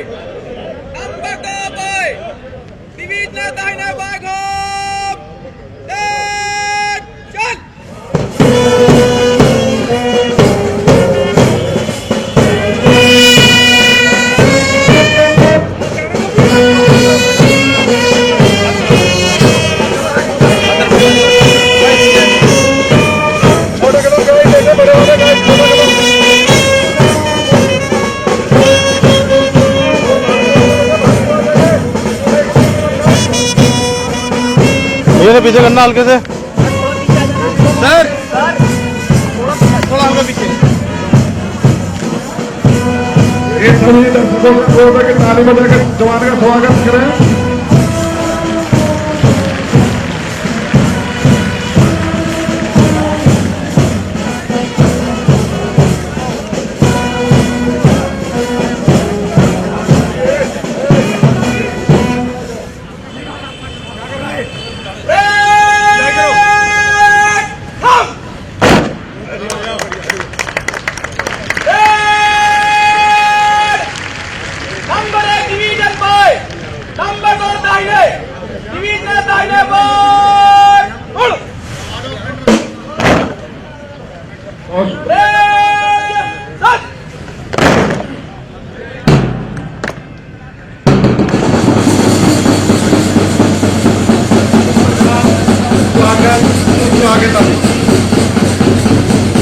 Number 2 boy. Divid na tayo na bago. Action! ये पीछे करना हल्के से सर थोड़ा हल्का पीछे। एक सभी दर्शकों को ताली बजाकर जवान का स्वागत करें।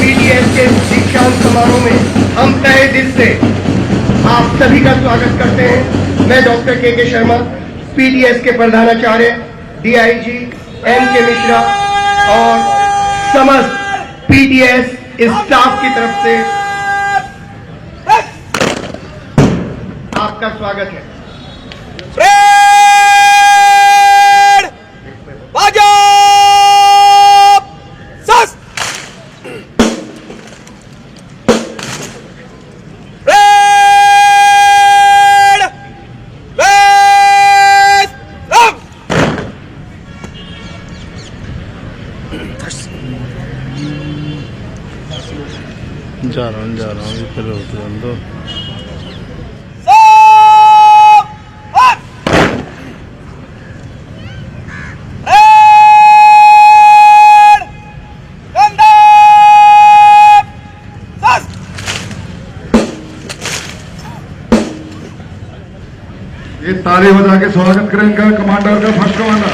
पीडीएस के दीक्षांत समारोह में हम तहे दिल से आप सभी का स्वागत करते हैं। मैं डॉक्टर के शर्मा, पीडीएस के प्रधानाचार्य, डीआईजी एम.के. मिश्रा और समस्त पीडीएस स्टाफ की तरफ से आपका स्वागत है। जा रहा हूँ फिर दो ये ताली बजा के स्वागत करें इनका कमांडर का, first commander.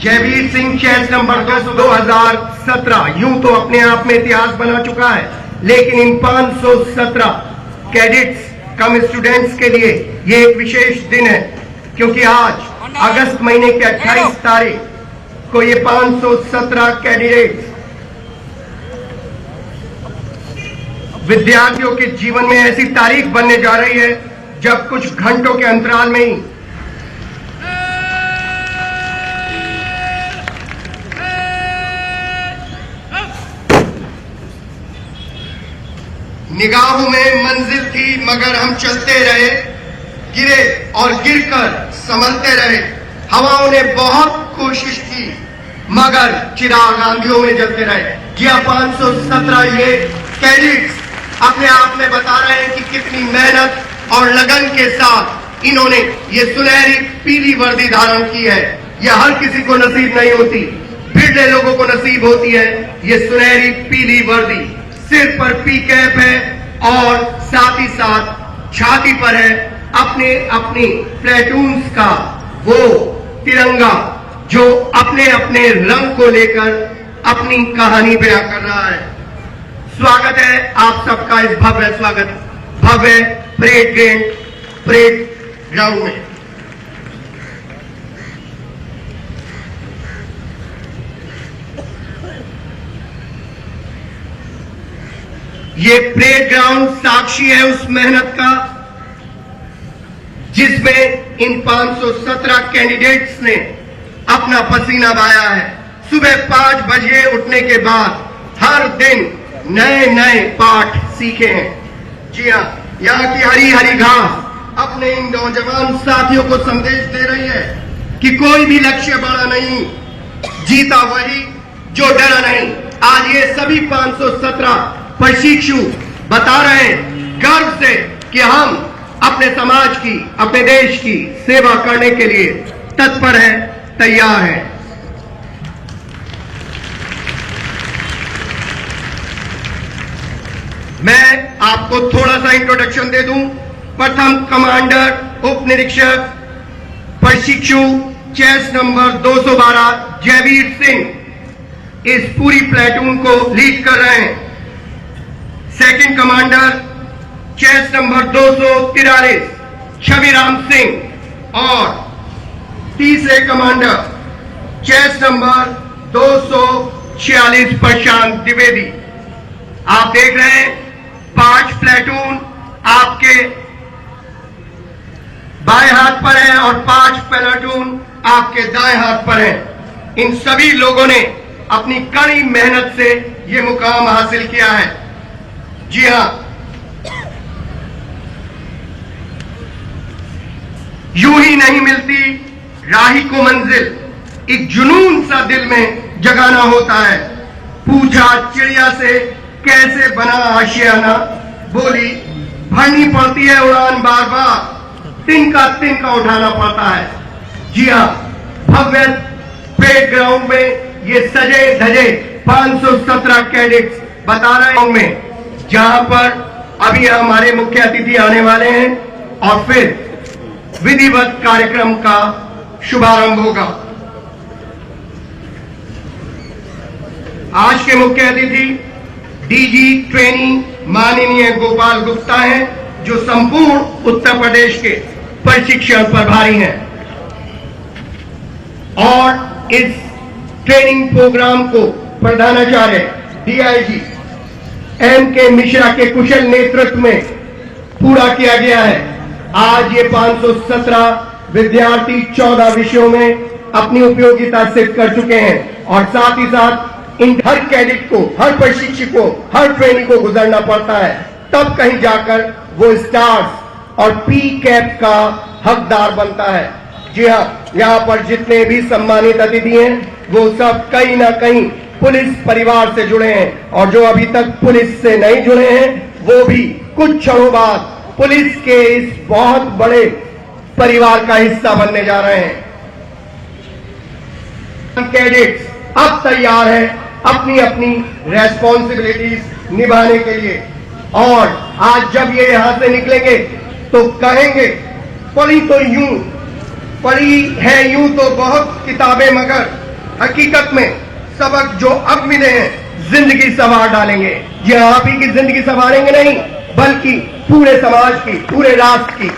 Jaiveer Singh chest number 2017 यूं तो अपने आप में इतिहास बना चुका है, लेकिन इन 517 कैडेट्स कम स्टूडेंट्स के लिए ये एक विशेष दिन है, क्योंकि आज अगस्त महीने के 28 तारीख को ये 517 कैंडिडेट्स विद्यार्थियों के जीवन में ऐसी तारीख बनने जा रही है जब कुछ घंटों के अंतराल में ही निगाहों में मंजिल थी मगर हम चलते रहे, गिरे और गिरकर संभलते रहे। हवाओं ने बहुत कोशिश की मगर चिराग आंधियों में जलते रहे। यह 517 ये कैडेट्स अपने आप में बता रहे हैं कि कितनी मेहनत और लगन के साथ इन्होंने ये सुनहरी पीली वर्दी धारण की है। यह हर किसी को नसीब नहीं होती, बिरले लोगों को नसीब होती है ये सुनहरी पीली वर्दी। सिर पर पी कैप है और साथ ही साथ छाती पर है अपने अपनी प्लेटून्स का वो तिरंगा जो अपने अपने रंग को लेकर अपनी कहानी बयां कर रहा है। स्वागत है आप सबका इस भव्य परेड ग्राउंड में। ये परेड ग्राउंड साक्षी है उस मेहनत का जिसमें इन 517 कैंडिडेट्स ने अपना पसीना बहाया है। सुबह 5 बजे उठने के बाद हर दिन नए नए पाठ सीखे हैं। जी हाँ, यहाँ की हरी हरी घास अपने इन नौजवान साथियों को संदेश दे रही है कि कोई भी लक्ष्य बड़ा नहीं, जीता वही जो डरा नहीं। आज ये सभी 517 प्रशिक्षु बता रहे हैं गर्व से कि हम अपने समाज की, अपने देश की सेवा करने के लिए तत्पर हैं, तैयार हैं। मैं आपको थोड़ा सा इंट्रोडक्शन दे दूं। प्रथम कमांडर उप निरीक्षक प्रशिक्षु चेस नंबर 212 जयवीर सिंह इस पूरी प्लेटून को लीड कर रहे हैं। Second commander chest number 243 Chhaviram Singh और तीसरे commander chest number 246 Prashant Dwivedi. आप देख रहे हैं 5 प्लेटून आपके बाएं हाथ पर है और 5 प्लेटून आपके दाएं हाथ पर है। इन सभी लोगों ने अपनी कड़ी मेहनत से ये मुकाम हासिल किया है। जी हां, यूं ही नहीं मिलती राही को मंजिल, एक जुनून सा दिल में जगाना होता है। पूछा चिड़िया से कैसे बना आशियाना, बोली भरनी पड़ती है उड़ान बार बार, तिनका उठाना पड़ता है। जी हां, भव्य परेड ग्राउंड में ये सजे धजे 517 कैडेट्स बता रहे हैं जहां पर अभी हमारे मुख्य अतिथि आने वाले हैं और फिर विधिवत कार्यक्रम का शुभारंभ होगा। आज के मुख्य अतिथि डीजी ट्रेनिंग माननीय गोपाल गुप्ता हैं, जो संपूर्ण उत्तर प्रदेश के प्रशिक्षण प्रभारी हैं और इस ट्रेनिंग प्रोग्राम को प्रधानाचार्य डीआईजी एम.के. मिश्रा के कुशल नेतृत्व में पूरा किया गया है। आज ये 517 विद्यार्थी 14 विषयों में अपनी उपयोगिता सिद्ध कर चुके हैं और साथ ही साथ इन हर कैडेट को, हर प्रशिक्षक को, हर ट्रेनिंग को गुजरना पड़ता है, तब कहीं जाकर वो स्टार्स और पी कैप का हकदार बनता है। जी हाँ, यहाँ पर जितने भी सम्मानित अतिथि हैं वो सब कहीं ना कहीं पुलिस परिवार से जुड़े हैं और जो अभी तक पुलिस से नहीं जुड़े हैं वो भी कुछ क्षणों बाद पुलिस के इस बहुत बड़े परिवार का हिस्सा बनने जा रहे हैं। कैडेट्स अब तैयार हैं अपनी अपनी रेस्पॉन्सिबिलिटीज निभाने के लिए और आज जब ये यहां से निकलेंगे तो कहेंगे पढ़ी तो यूं, पढ़ी है यूं तो बहुत किताबें, मगर हकीकत में सबक जो अब मिले हैं जिंदगी संवार डालेंगे। ये आप ही की जिंदगी संवारेंगे नहीं, बल्कि पूरे समाज की, पूरे राष्ट्र की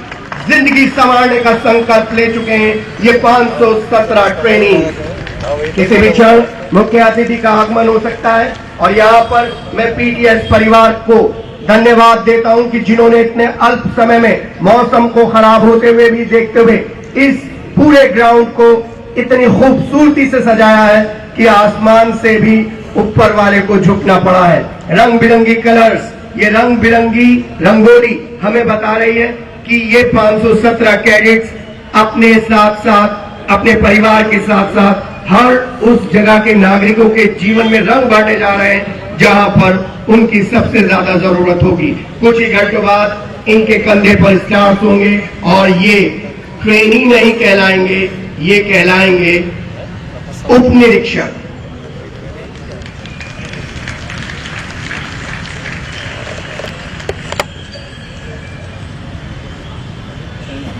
जिंदगी संवारने का संकल्प ले चुके हैं ये 517 ट्रेनिंग। किसी भी क्षण मुख्य अतिथि का आगमन हो सकता है और यहाँ पर मैं पीटीएस परिवार को धन्यवाद देता हूं कि जिन्होंने इतने अल्प समय में मौसम को खराब होते हुए भी देखते हुए इस पूरे ग्राउंड को इतनी खूबसूरती से सजाया है कि आसमान से भी ऊपर वाले को झुकना पड़ा है। रंग बिरंगी कलर्स, ये रंग बिरंगी रंगोली हमें बता रही है कि ये 517 कैडेट्स अपने साथ साथ, अपने परिवार के साथ साथ हर उस जगह के नागरिकों के जीवन में रंग बांटे जा रहे हैं जहां पर उनकी सबसे ज्यादा जरूरत होगी। कुछ ही घंटों बाद इनके कंधे पर स्टार्स होंगे और ये ट्रेनी नहीं कहलाएंगे, ये कहलाएंगे उप निरीक्षक।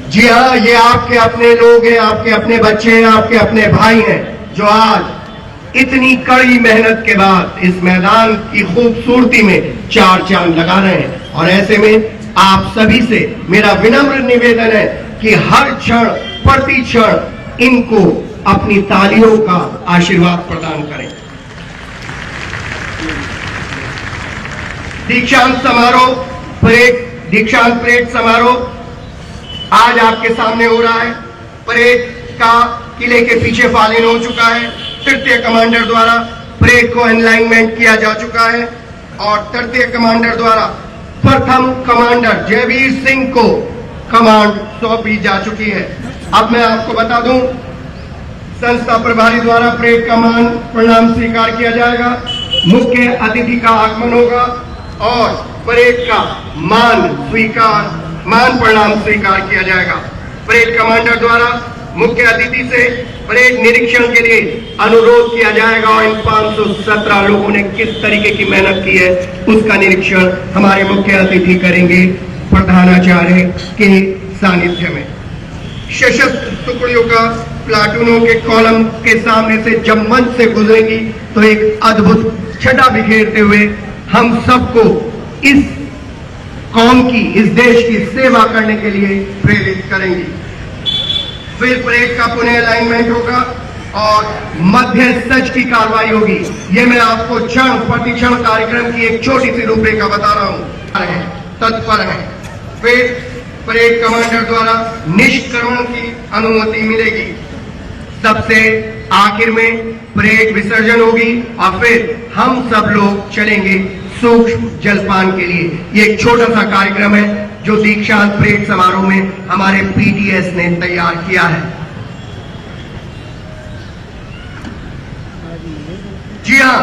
जी हाँ, ये आपके अपने लोग हैं, आपके अपने बच्चे हैं, आपके अपने भाई हैं जो आज इतनी कड़ी मेहनत के बाद इस मैदान की खूबसूरती में 4 चांद लगा रहे हैं। और ऐसे में आप सभी से मेरा विनम्र निवेदन है कि हर क्षण प्रति क्षण इनको अपनी तालियों का आशीर्वाद प्रदान करें। दीक्षांत समारोह, दीक्षांत परेड समारोह आज आपके सामने हो रहा है। परेड का किले के पीछे फालिन हो चुका है। तृतीय कमांडर द्वारा परेड को अलाइनमेंट किया जा चुका है और तृतीय कमांडर द्वारा प्रथम कमांडर जयवीर सिंह को कमांड सौंपी जा चुकी है। अब मैं आपको बता दूं, संस्था प्रभारी द्वारा परेड का मान प्रणाम स्वीकार किया जाएगा। मुख्य अतिथि का आगमन होगा और परेड का मान प्रणाम स्वीकार किया जाएगा। परेड कमांडर द्वारा मुख्य अतिथि से परेड निरीक्षण के लिए अनुरोध किया जाएगा और इन 517 लोगों ने किस तरीके की मेहनत की है उसका निरीक्षण हमारे मुख्य अतिथि करेंगे प्रधानाचार्य के सानिध्य में। सशस्त्र टुकड़ियों का प्लाटूनों के कॉलम के सामने से जब मंच से गुजरेंगी तो एक अद्भुत छटा बिखेरते हुए हम सबको इस कौम की, इस देश की सेवा करने के लिए प्रेरित करेंगी। फिर परेड का पुनः अलाइनमेंट होगा और मध्य सच की कार्रवाई होगी। ये मैं आपको क्षण प्रतिक्षण कार्यक्रम की एक छोटी सी रूपरेखा बता रहा हूं। तत्पर है। फिर परेड कमांडर द्वारा निष्क्रमण की अनुमति मिलेगी। सबसे आखिर में परेड विसर्जन होगी और फिर हम सब लोग चलेंगे सूक्ष्म जलपान के लिए। ये एक छोटा सा कार्यक्रम है जो दीक्षांत परेड समारोह में हमारे पीटीएस ने तैयार किया है। जी हाँ,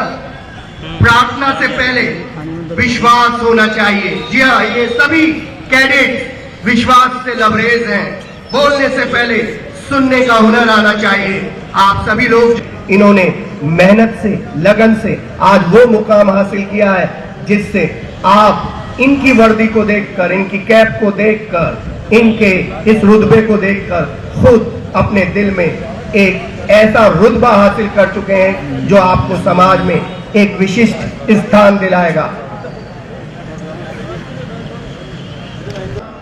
प्रार्थना से पहले विश्वास होना चाहिए। जी हाँ, ये सभी कैडेट्स विश्वास से लबरेज हैं। बोलने से पहले सुनने का हुनर आना चाहिए। आप सभी लोग, इन्होंने मेहनत से, लगन से आज वो मुकाम हासिल किया है जिससे आप इनकी वर्दी को देखकर, इनकी कैप को देखकर, इनके इस रुतबे को देखकर खुद अपने दिल में एक ऐसा रुतबा हासिल कर चुके हैं जो आपको समाज में एक विशिष्ट स्थान दिलाएगा।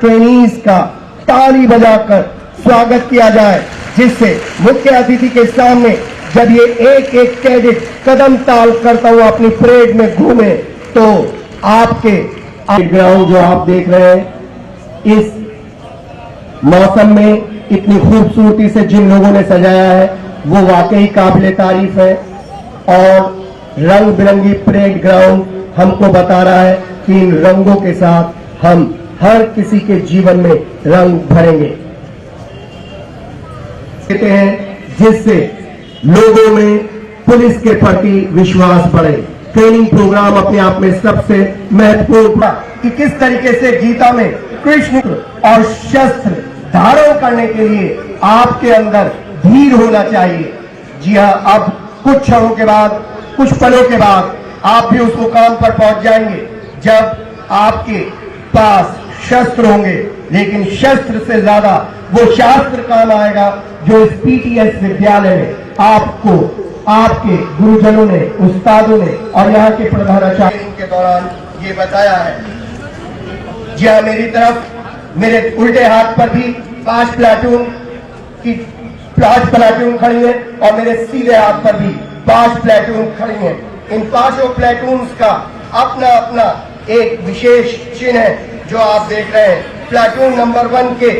ट्रेनीज का ताली बजाकर स्वागत किया जाए, जिससे मुख्य अतिथि के सामने जब ये एक एक कैडेट कदम ताल करता हुआ अपनी परेड में घूमे तो आपके ग्राउंड जो आप देख रहे हैं, इस मौसम में इतनी खूबसूरती से जिन लोगों ने सजाया है वो वाकई काबिले तारीफ है। और रंग बिरंगी परेड ग्राउंड हमको बता रहा है कि इन रंगों के साथ हम हर किसी के जीवन में रंग भरेंगे, कहते हैं, जिससे लोगों में पुलिस के प्रति विश्वास बढ़े। ट्रेनिंग प्रोग्राम अपने आप में सबसे महत्वपूर्ण था कि किस तरीके से गीता में कृष्ण और शस्त्र धारण करने के लिए आपके अंदर धीर होना चाहिए। जी हाँ, अब कुछ क्षणों के बाद, कुछ पलों के बाद आप भी उस मुकाम पर पहुंच जाएंगे जब आपके पास शस्त्र होंगे, लेकिन शस्त्र से ज्यादा वो शास्त्र काम आएगा जो इस पीटीएस विद्यालय में आपको आपके गुरुजनों ने, उस्तादों ने और यहाँ के प्रधानाचार्य के दौरान ये बताया है। जी हाँ, मेरी तरफ मेरे उल्टे हाथ पर भी 5 प्लाटून खड़ी है और मेरे सीधे हाथ पर भी 5 प्लाटून खड़ी हैं। इन 5 प्लाटून का अपना अपना एक विशेष चिन्ह है जो आप देख रहे हैं। प्लाटून नंबर 1 के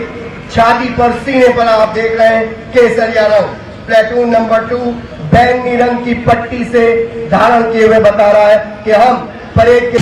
छाती पर, सीने पर आप देख रहे हैं केसरिया रंग। प्लाटून नंबर 2 बैंगनी रंग की पट्टी से धारण किए हुए बता रहा है कि हम परेड के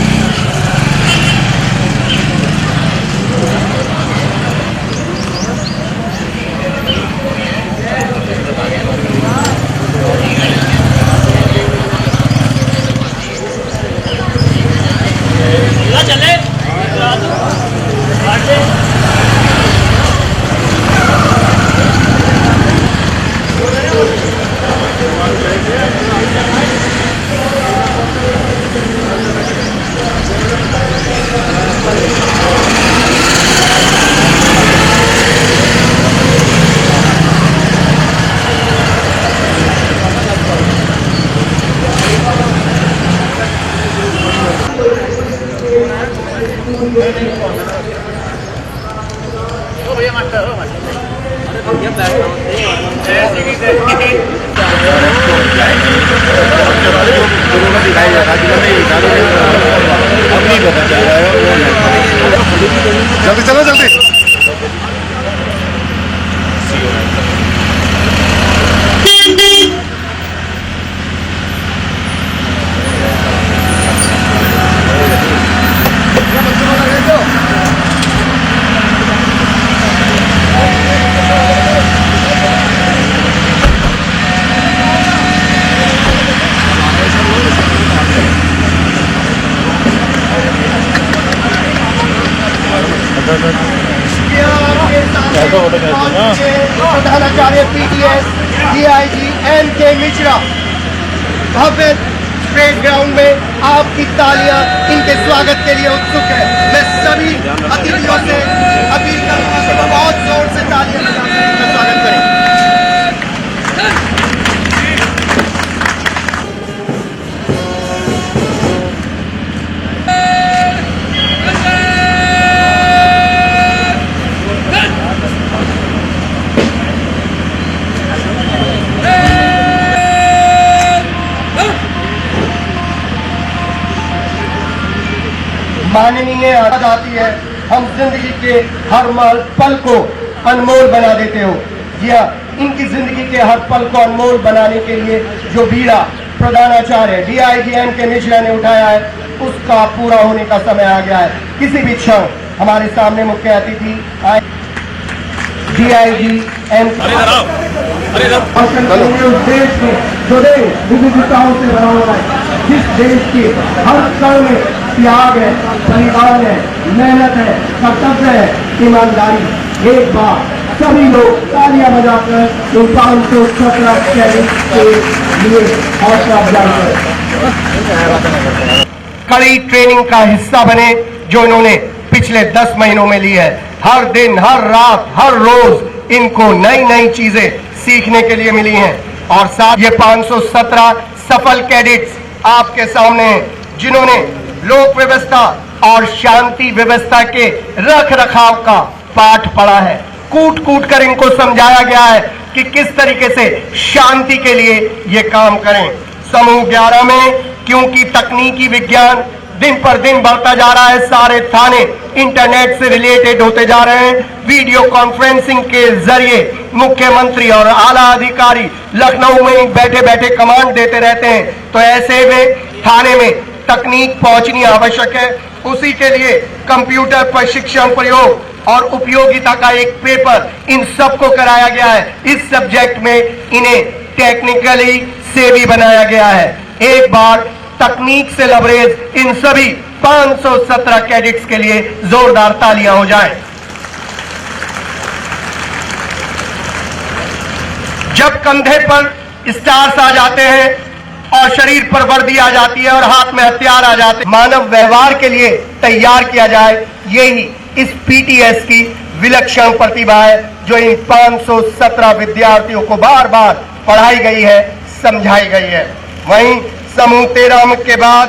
जल्दी चलो, जल्दी। अजय मिश्रा भव्य परेड ग्राउंड में आपकी तालियां इनके स्वागत के लिए उत्सुक है। मैं सभी अतिथियों से अपील करूंगा कि बहुत जोर से तालियां बजाकर इनका स्वागत करें। माननीय आती है, हम जिंदगी के हर पल को अनमोल बना देते हो। जी हाँ, इनकी जिंदगी के हर पल को अनमोल बनाने के लिए जो बीड़ा प्रधानाचार्य DIG M.K. मिश्रा ने उठाया है, उसका पूरा होने का समय आ गया है। किसी भी क्षण हमारे सामने मुख्य अतिथि आए DIG M.K. उस देश में जो देश विविधताओं से भरा हुआ है, जिस देश के हर कण में त्याग है, बलिदान है, मेहनत है, कर्तव्य है, ईमानदारी। एक बार सभी लोग तालियां बजाकर इन 517 कैडेट्स के लिए हौसला अफजाई करें। कड़ी ट्रेनिंग का हिस्सा बने जो इन्होंने पिछले 10 महीनों में ली है। हर दिन, हर रात, हर रोज इनको नई नई चीजें सीखने के लिए मिली हैं। और साथ ये 517 सफल कैडेट्स आपके सामने हैं, जिन्होंने लोक व्यवस्था और शांति व्यवस्था के रख रखाव का पाठ पढ़ा है। कूट कूट कर इनको समझाया गया है कि किस तरीके से शांति के लिए ये काम करें। समूह 11 में क्योंकि तकनीकी विज्ञान दिन पर दिन बढ़ता जा रहा है, सारे थाने इंटरनेट से रिलेटेड होते जा रहे हैं। वीडियो कॉन्फ्रेंसिंग के जरिए मुख्यमंत्री और आला अधिकारी लखनऊ में बैठे बैठे कमांड देते रहते हैं। तो ऐसे में थाने में तकनीक पहुंचनी आवश्यक है। उसी के लिए कंप्यूटर प्रशिक्षण प्रयोग और उपयोगिता का एक पेपर इन सबको कराया गया है। इस सब्जेक्ट में इन्हें टेक्निकली सेवी बनाया गया है। एक बार तकनीक से लबरेज इन सभी 517 कैडेट्स के लिए जोरदार तालियां हो जाएं। जब कंधे पर स्टार्स आ जाते हैं और शरीर पर वर्दी आ जाती है और हाथ में हथियार आ जाते हैं, मानव व्यवहार के लिए तैयार किया जाए, यही इस PTS की विलक्षण प्रतिभा है, जो इन 517 विद्यार्थियों को बार बार पढ़ाई गई है, समझाई गई है। वहीं समूह 13 के बाद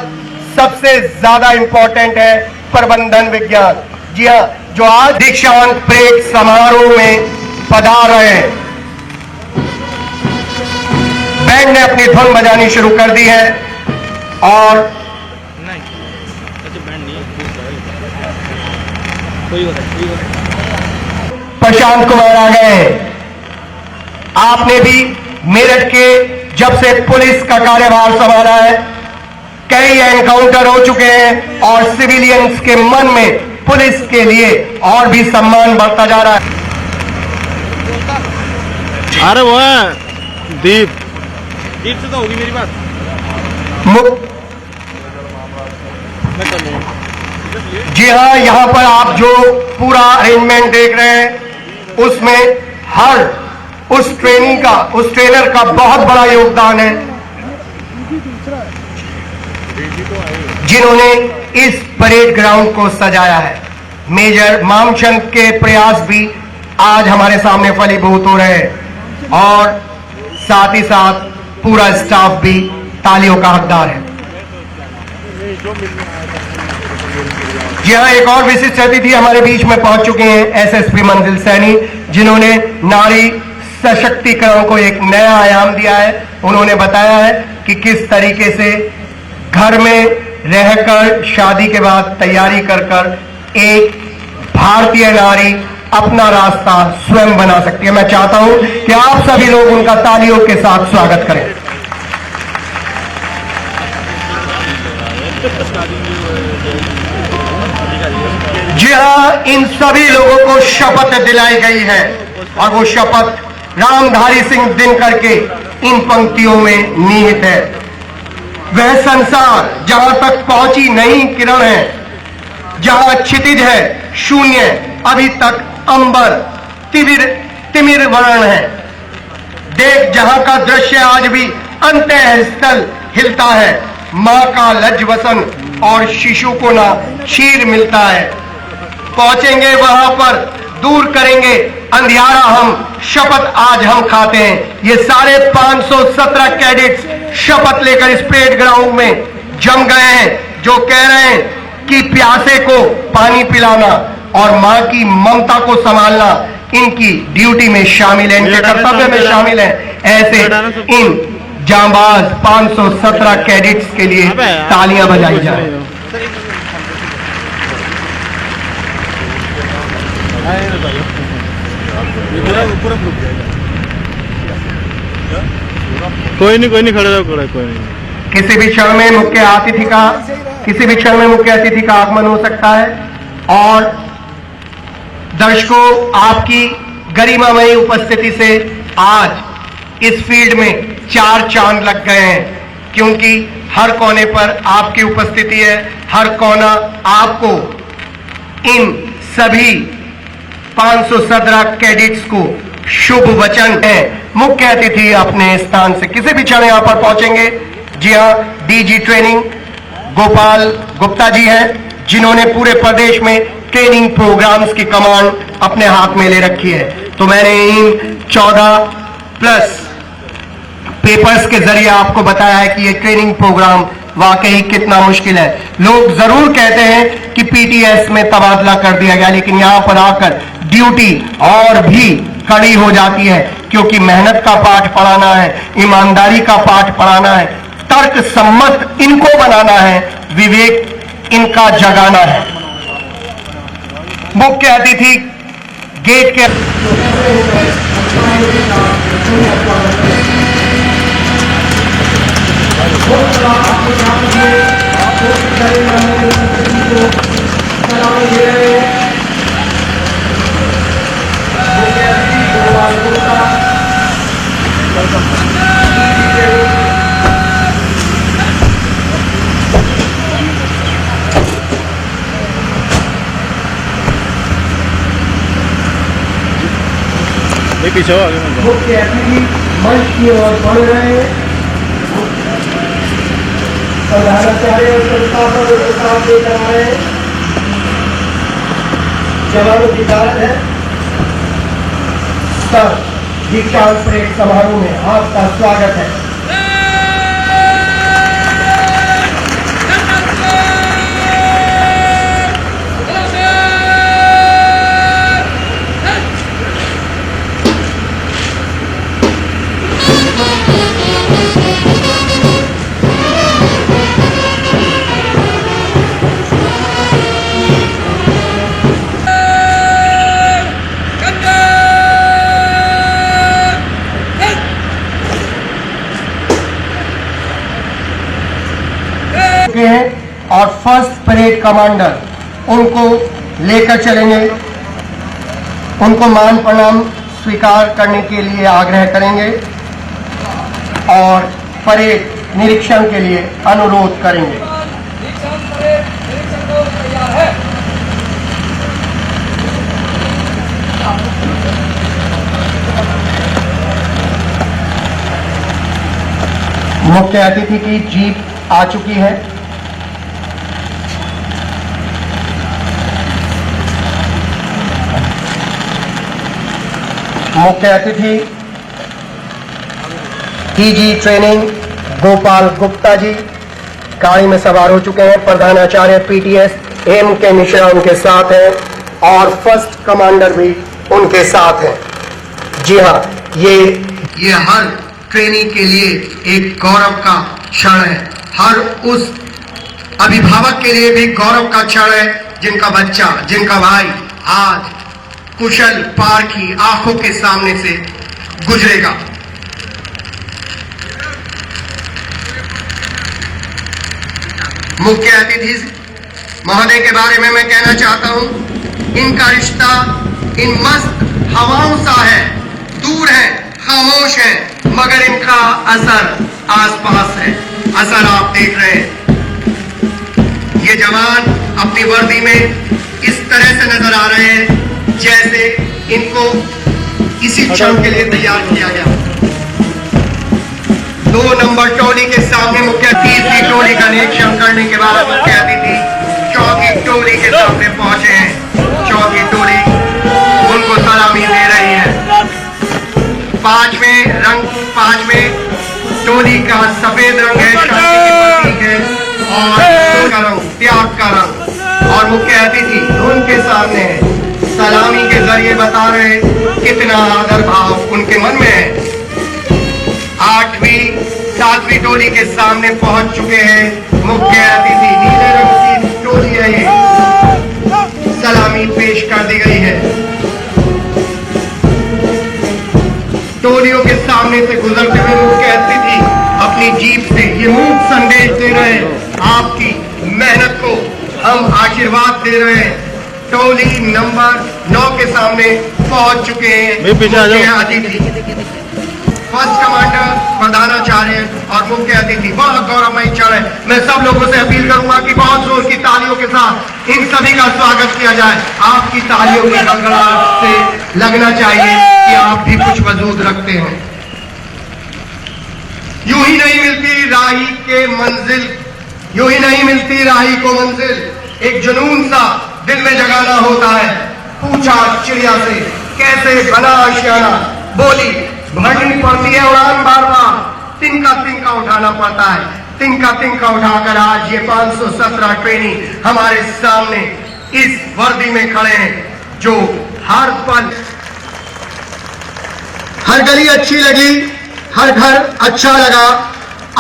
सबसे ज्यादा इंपॉर्टेंट है प्रबंधन विज्ञान। जी हाँ, जो आज दीक्षांत परेड समारोह में पधार रहे हैं। बैंड ने अपनी धुन बजानी शुरू कर दी है और प्रशांत कुमार आ गए हैं। आपने भी मेरठ के जब से पुलिस का कार्यभार संभाला है, कई एनकाउंटर हो चुके हैं और सिविलियंस के मन में पुलिस के लिए और भी सम्मान बढ़ता जा रहा है। अरे वो है दीप से तो होगी मेरी बात। जी हाँ, यहाँ पर आप जो पूरा अरेंजमेंट देख रहे हैं, उसमें हर उस ट्रेनर का बहुत बड़ा योगदान है, जिन्होंने इस परेड ग्राउंड को सजाया है। मेजर मामचंद के प्रयास भी आज हमारे सामने फलीभूत हो रहे हैं और साथ ही साथ पूरा स्टाफ भी तालियों का हकदार है। जी हाँ, एक और विशिष्ट अतिथि हमारे बीच में पहुंच चुके हैं SSP मंजिल सैनी, जिन्होंने नारी सशक्तिकरण को एक नया आयाम दिया है। उन्होंने बताया है कि किस तरीके से घर में रहकर शादी के बाद तैयारी कर एक भारतीय नारी अपना रास्ता स्वयं बना सकती है। मैं चाहता हूं कि आप सभी लोग उनका तालियों के साथ स्वागत करें। जी हाँ, इन सभी लोगों को शपथ दिलाई गई है और वो शपथ रामधारी सिंह दिनकर के इन पंक्तियों में निहित है। वह संसार जहां तक पहुंची नहीं किरण है, जहां क्षितिज है शून्य, अभी तक अंबर तिमिर वर्ण है। देख जहां का दृश्य आज भी अंतः स्थल हिलता है। मां का लज्ज वसन और शिशु को ना क्षीर मिलता है। पहुंचेंगे वहां पर, दूर करेंगे अंधियारा हम, शपथ आज हम खाते हैं। ये सारे 517 कैडेट्स शपथ लेकर इस परेड ग्राउंड में जम गए हैं, जो कह रहे हैं कि प्यासे को पानी पिलाना और मां की ममता को संभालना इनकी ड्यूटी में शामिल है, इनके कर्तव्य में शामिल है। ऐसे इन जांबाज 517 कैडेट्स के लिए तालियां बजाई जाए। कोई नहीं खड़े रहो, कोई नहीं। किसी भी क्षण में मुख्य अतिथि का आगमन हो सकता है। और दर्शकों, आपकी गरिमामयी उपस्थिति से आज इस फील्ड में 4 चांद लग गए हैं, क्योंकि हर कोने पर आपकी उपस्थिति है। हर कोना आपको इन सभी 517 कैडेट्स को शुभ वचन है। मुख्य अतिथि अपने स्थान से किसी भी क्षण यहां पर पहुंचेंगे। जी हां, डीजी ट्रेनिंग गोपाल गुप्ता जी हैं, जिन्होंने पूरे प्रदेश में ट्रेनिंग प्रोग्राम्स की कमांड अपने हाथ में ले रखी है। तो मैंने इन 14+ पेपर्स के जरिए आपको बताया है कि ये ट्रेनिंग प्रोग्राम वाकई कितना मुश्किल है। लोग जरूर कहते हैं कि पीटीएस में तबादला कर दिया गया, लेकिन यहां पर आकर ड्यूटी और भी कड़ी हो जाती है, क्योंकि मेहनत का पाठ पढ़ाना है, ईमानदारी का पाठ पढ़ाना है, तर्क सम्मत इनको बनाना है, विवेक इनका जगाना है। मुख्य अतिथि गेट के पीछे आगे मुख्य अतिथि मंच की ओर बढ़ रहे हैं। प्रधानाचार्य और संस्थापक के साथ लेकर आ रहे हैं। जवानों की गारद है। सर, दीक्षांत परेड समारोह में आपका स्वागत है। हैं और फर्स्ट परेड कमांडर उनको लेकर चलेंगे, उनको मान प्रणाम स्वीकार करने के लिए आग्रह करेंगे और परेड निरीक्षण के लिए अनुरोध करेंगे। मुख्य अतिथि की जीप आ चुकी है। मुख्य अतिथि डीजी ट्रेनिंग गोपाल गुप्ता जी गाड़ी में सवार हो चुके हैं। प्रधानाचार्य पीटीएस एम के मिश्रा उनके साथ हैं और फर्स्ट कमांडर भी उनके साथ हैं। जी हाँ, ये हर ट्रेनी के लिए एक गौरव का क्षण है। हर उस अभिभावक के लिए भी गौरव का क्षण है जिनका बच्चा, जिनका भाई आज कुशल पार की आंखों के सामने से गुजरेगा। मुख्य अतिथि महोदय के बारे में मैं कहना चाहता हूं, इनका रिश्ता इन मस्त हवाओं सा है, दूर है, खामोश है, मगर इनका असर आसपास है। असर आप देख रहे हैं। ये जवान अपनी वर्दी में इस तरह से नजर आ रहे हैं जैसे इनको इसी क्षण के लिए तैयार किया गया। 2 नंबर टोली के सामने मुख्य तीसरी टोली का निरीक्षण करने के बाद मुख्य अतिथि चौथी टोली के सामने पहुंचे हैं। चौथी टोली उनको सलामी दे रही है। पांचवें टोली का सफेद रंग है, शांति के प्रतीक है, और का रंग त्याग का रंग, और मुख्य अतिथि उनके सामने है। सलामी के जरिए बता रहे कितना आदर भाव उनके मन में है। 7वीं टोली के सामने पहुंच चुके हैं मुख्य अतिथि। नीले रंग की टोली है ये। सलामी पेश कर दी गई है। टोलियों के सामने से गुजरते हुए मुख्य अतिथि अपनी जीप से ये मूक संदेश दे रहे हैं, आपकी मेहनत को हम आशीर्वाद दे रहे हैं। टोली नंबर 9 के सामने पहुंच चुके हैं मुख्य अतिथि। फर्स्ट कमांडर प्रधानाचार्य और मुख्य अतिथि। बहुत गौरवमयी क्षण है। मैं सब लोगों से अपील करूंगा कि बहुत जोर की तालियों के साथ इन सभी का स्वागत किया जाए। आपकी तालियों की गड़गड़ाहट से लगना चाहिए कि आप भी कुछ वजूद रखते हैं। यूं ही नहीं मिलती राही के मंजिल, यूं ही नहीं मिलती राही को मंजिल। एक जुनून सा दिल में जगाना होता है। पूछा चिड़िया से कैसे बना आशियाना, बोली भरनी पड़ती है उड़ान बार बार, तिनका उठाना पड़ता है। तिनका उठाकर आज ये 517 ट्रेनी हमारे सामने इस वर्दी में खड़े हैं, जो हर पल हर गली अच्छी लगी, हर घर अच्छा लगा।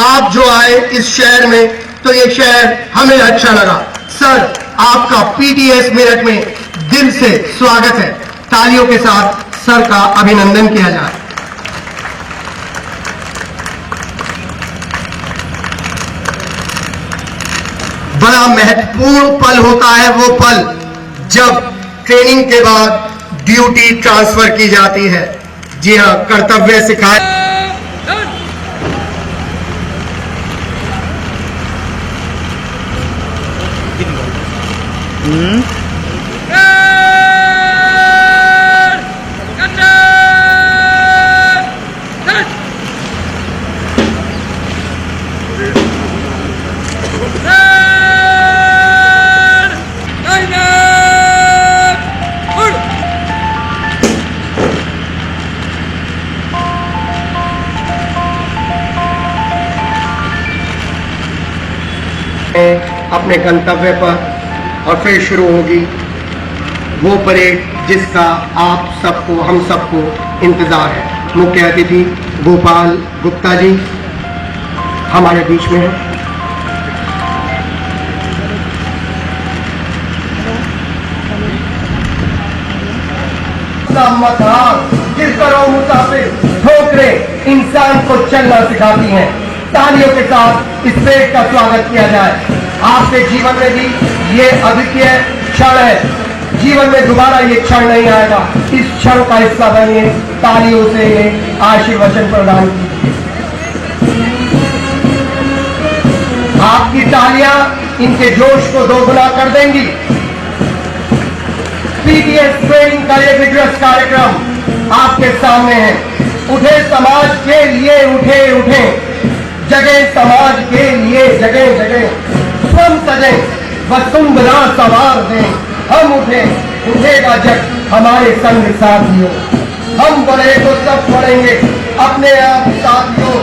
आप जो आए इस शहर में तो ये शहर हमें अच्छा लगा। सर, आपका पीटीएस मेरठ में दिल से स्वागत है। तालियों के साथ सर का अभिनंदन किया जाए। बड़ा महत्वपूर्ण पल होता है वो पल जब ट्रेनिंग के बाद ड्यूटी ट्रांसफर की जाती है। जी हां, कर्तव्य सिखाए। अपने गंतव्य पर और फिर शुरू होगी वो परेड जिसका आप सबको, हम सबको इंतजार है। मुख्य अतिथि गोपाल गुप्ता जी हमारे बीच में है। जिस करो मुसाफिर ठोकरें इंसान को चलना सिखाती हैं। तालियों के साथ इस पेड़ का स्वागत किया जाए। आपके जीवन में भी ये अद्वितीय क्षण है। जीवन में दोबारा ये क्षण नहीं आएगा। इस क्षण का हिस्सा बनिए। तालियों से ये आशीर्वचन प्रदान कीजिए। आपकी तालियां इनके जोश को दोगुना कर देंगी। पीटीएस ट्रेनिंग का ये विग्रस कार्यक्रम आपके सामने है। उठे समाज के लिए, उठे जगह समाज के लिए, जगह स्वयं सजे वसुंधरा सवार दें। हम उठेगा जग हमारे संग साथियों। हम बढ़े तो सब बढ़ेंगे अपने आप साथियों।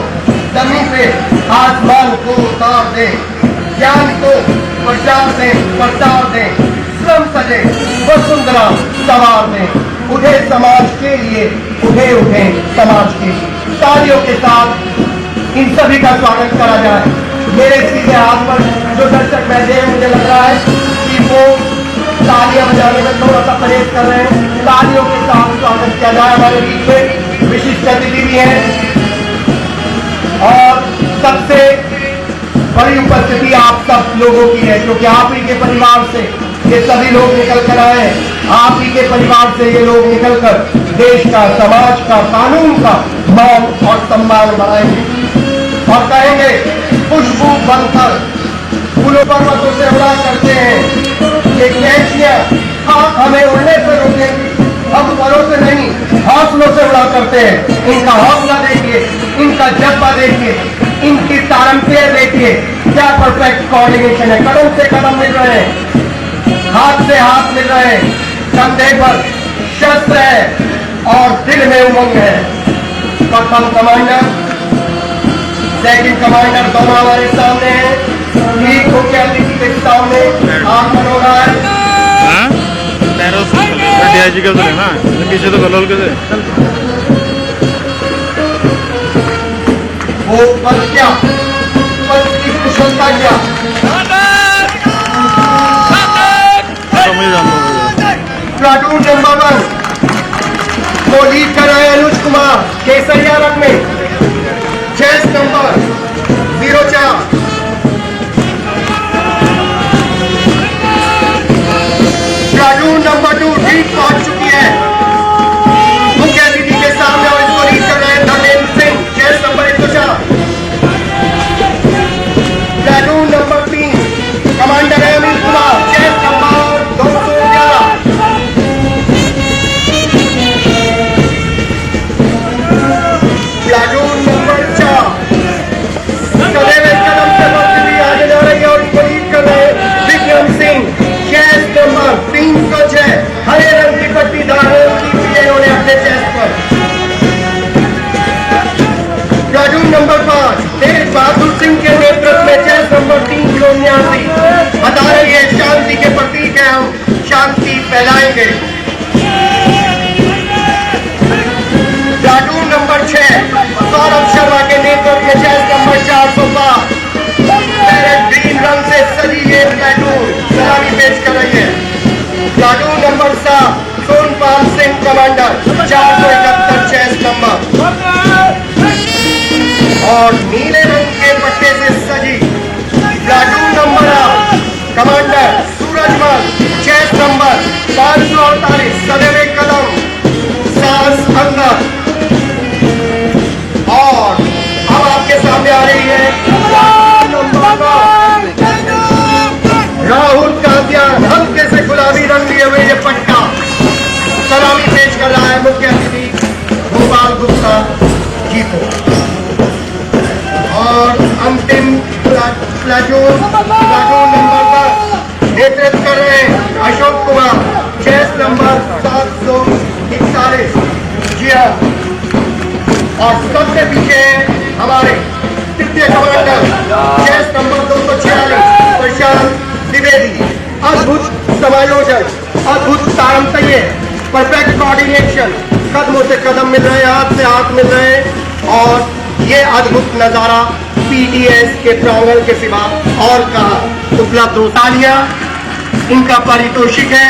जमीन पे आसमान को उतार दें, ज्ञान को प्रचार दें। स्वयं सजे वसुंधरा सवार दें। उठे समाज के लिए, उठे समाज के लिए। तालियों के साथ इन सभी का स्वागत करा जाए। मेरे सीधे हाथ पर जो दर्शक बैठे हैं, मुझे लग रहा है कि वो तालियां बजाने में थोड़ा सा परहेज कर रहे हैं। तालियों के साथ स्वागत किया जाए। हमारे बीच में विशिष्ट अतिथि भी हैं और सबसे बड़ी उपस्थिति आप सब लोगों की है, क्योंकि आप ही के परिवार से ये सभी लोग निकल कर आए हैं। आप ही के परिवार से ये लोग निकलकर देश का, समाज का, कानून का मान और सम्मान बढ़ाएंगे और कहेंगे खुशबू बनकर फूलों पर्वतों से उड़ा करते हैं। ये कैंचियां हमें उड़ने से रोकेंगी, हम परों से नहीं हौसलों से उड़ा करते हैं। इनका हौसला देखिए, इनका जज्बा देखिए। तारम फेर देखिए, क्या परफेक्ट कोऑर्डिनेशन है। कदम से कदम मिल रहे हैं, हाथ से हाथ मिल रहे हैं, कंधे पर शस्त्र है और दिल में उमंग है। प्रथम कमांडर, सेकंड कमांडर दोनों हमारे सामने हैं। ठीक मुख्य अतिथि के सामने आगमन हो रहा है। डीआईजी का है ना, पीछे तो गलोल के थे। वो पद क्या, पद की कुशलता क्या। प्लाटून नंबर 1 को लीड कर रहे हैं अनुज कुमार केसरिया रंग में, चेस नंबर 04। प्लाटून नंबर 2 ठीक पहुंच चुकी है मुख्य अतिथि के सामने और इसको लीड कर रहे हैं Dharmendra Singh, chest number 104। Platoon number 3 commander है Anil Kumar, chest number 211। Platoon number 4 कदम से बढ़ती आगे जा रही है और इसको लीड कर रहे हैं विक्रम सिंह, चेस नंबर 306। हरे रंग की पट्टी धारण की है इन्होंने अपने चेस्ट पर। प्लाटून नंबर 5 तेज बहादुर सिंह के नेतृत्व में चेस नंबर 379 बता रही है शांति के प्रतीक है, हम शांति फैलाएंगे। प्लाटून नंबर 6 सौरभ शर्मा के नेतृत्व में चेस नंबर 405 ग्रीन रंग से सजी ये प्लाटून सलामी पेश कर रही है। Platoon number 7 Sonpal Singh commander, 471 chest number और नीले रंग के पट्टे से सजी platoon number 8 commander Surajmal, chest number 548 सदैव कदम सांस अंदर। और अब आपके सामने आ रही है नंबर 9 राहुल कांतियान, हल्के से गुलाबी रंग लिए हुए ये पट्टा सलामी पेश कर रहा है मुख्य अतिथि गोपाल गुप्ता जी को। और अंतिम प्लाटून नंबर 10 नेतृत्व कर रहे हैं अशोक कुमार, चेस नंबर 741। जी हाँ, और सबसे पीछे हमारे तृतीय commander chest number 246 Prashant Dwivedi. अद्भुत समायोजन, अद्भुत तारतम्य, परफेक्ट कोऑर्डिनेशन, कदमों से कदम मिल रहे हैं, हाथ से हाथ मिल रहे हैं और ये अद्भुत नजारा पीटीएस के प्रांगण के सिवा और कहाँ उपलब्ध हो। तालियां इनका पारितोषिक है।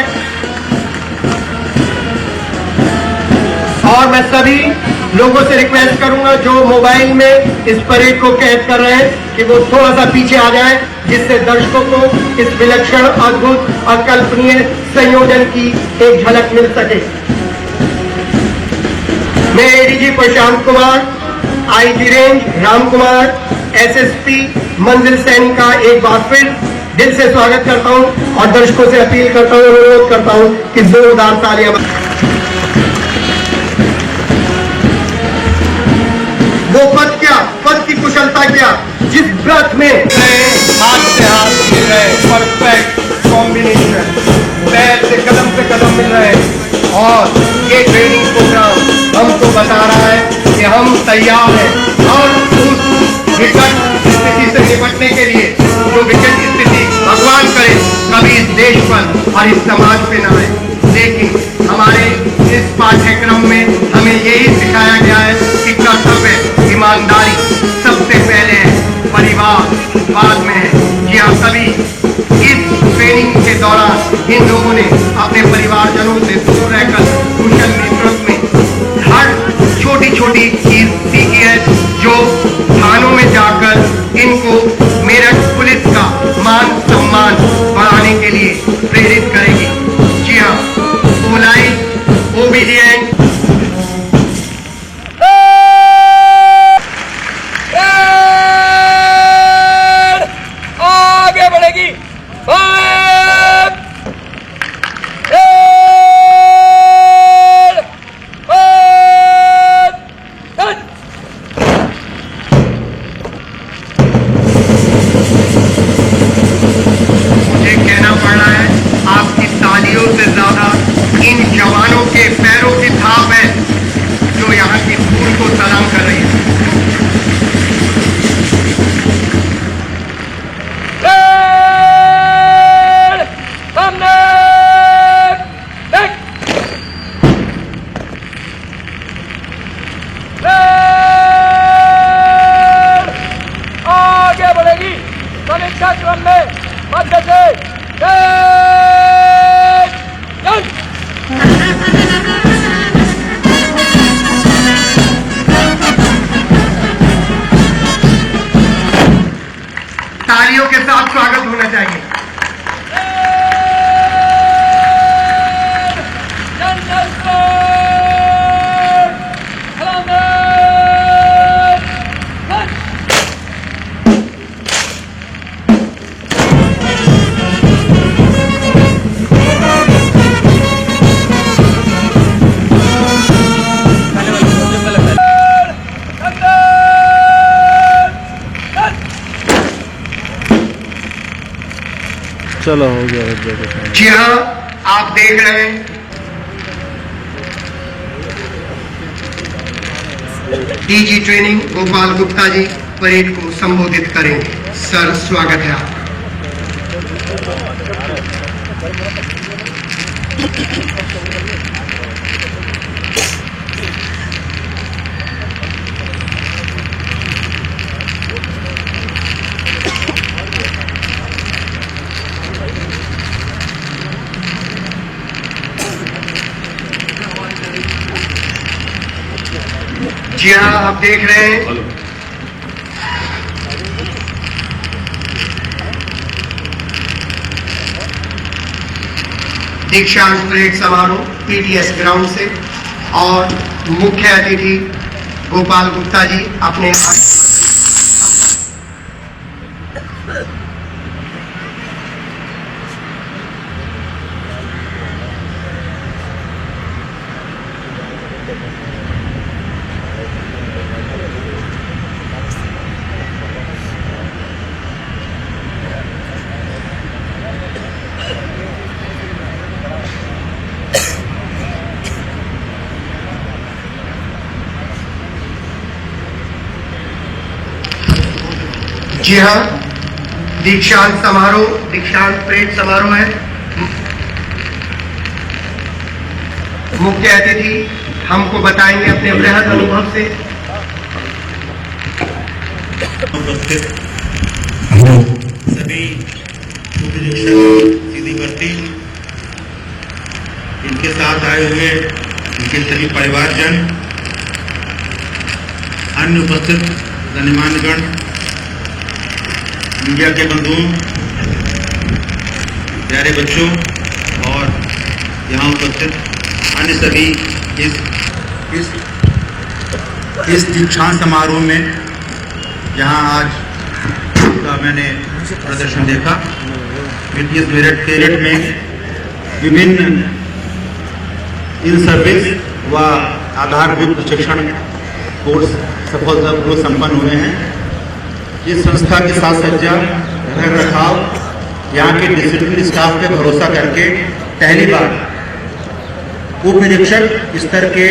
और मैं सभी लोगों से रिक्वेस्ट करूंगा जो मोबाइल में इस परेड को कैद कर रहे हैं कि वो थोड़ा सा पीछे आ जाए, जिससे दर्शकों को इस विलक्षण, अद्भुत, अकल्पनीय संयोजन की एक झलक मिल सके। मैं ADG Prashant Kumar, IG range Ram Kumar, SSP Manzil Saini का एक बार फिर दिल से स्वागत करता हूं और दर्शकों से अपील करता हूं, अनुरोध करता हूं कि जोरदार तालियां। वो पद क्या, पद की कुशलता क्या, जिस ब्रथ में हाथ से हाथ मिल रहे, परफेक्ट कॉम्बिनेशन, पैर से कदम मिल रहे हैं। और ये ट्रेनिंग प्रोग्राम हमको बता रहा है कि हम तैयार हैं और उस विकट स्थिति से निपटने के लिए जो विकट स्थिति भगवान करे कभी इस देश पर और इस समाज पे न आए। लेकिन हमारे इस पाठ्यक्रम में हमें यही सिखाया गया है कि कर्तव्य, ईमानदारी सबसे पहले है, परिवार बाद में है। जी हाँ, सभी इस ट्रेनिंग के दौरान इन लोगों ने अपने परिवारजनों से दूर रहकर कुशल नेतृत्व में हर छोटी छोटी चीज सीखी है, जो थानों में जाकर इनको मेरठ पुलिस का मान सम्मान बढ़ाने के लिए प्रेरित करेगी। जी हाँ, पोलाइट, ओबीडिएंट, आगे बढ़ेगी। पद्धति जय जय तालियों के साथ स्वागत होना चाहिए। चलो हो गया जगह। जी हाँ, आप देख रहे हैं DG training Gopal Gupta ji parade को संबोधित करेंगे। सर, स्वागत है आपका। जी हाँ, आप देख रहे हैं दीक्षांत परेड समारोह पीटीएस ग्राउंड से, और मुख्य अतिथि गोपाल गुप्ता जी अपने जी हाँ, दीक्षांत परेड समारोह है। मुख्य अतिथि हमको बताएंगे अपने बृहद अनुभव से। उपस्थित सभी सीधी भर्ती, इनके साथ आए हुए इनके सभी परिवारजन, अन्य उपस्थित गणमान्यगण, मीडिया के बंधुओं, प्यारे बच्चों और यहाँ उपस्थित अन्य सभी इस दीक्षांत समारोह में जहाँ आज का मैंने प्रदर्शन देखा, पीटीएस मेरिट में विभिन्न इन सर्विस व आधारभूत प्रशिक्षण कोर्स सफलतापूर्वक संपन्न हुए हैं। इस संस्था की साज सज्जा, रख रखाव, यहाँ के डिसिप्लिन स्टाफ पे भरोसा करके पहली बार उप निरीक्षक स्तर के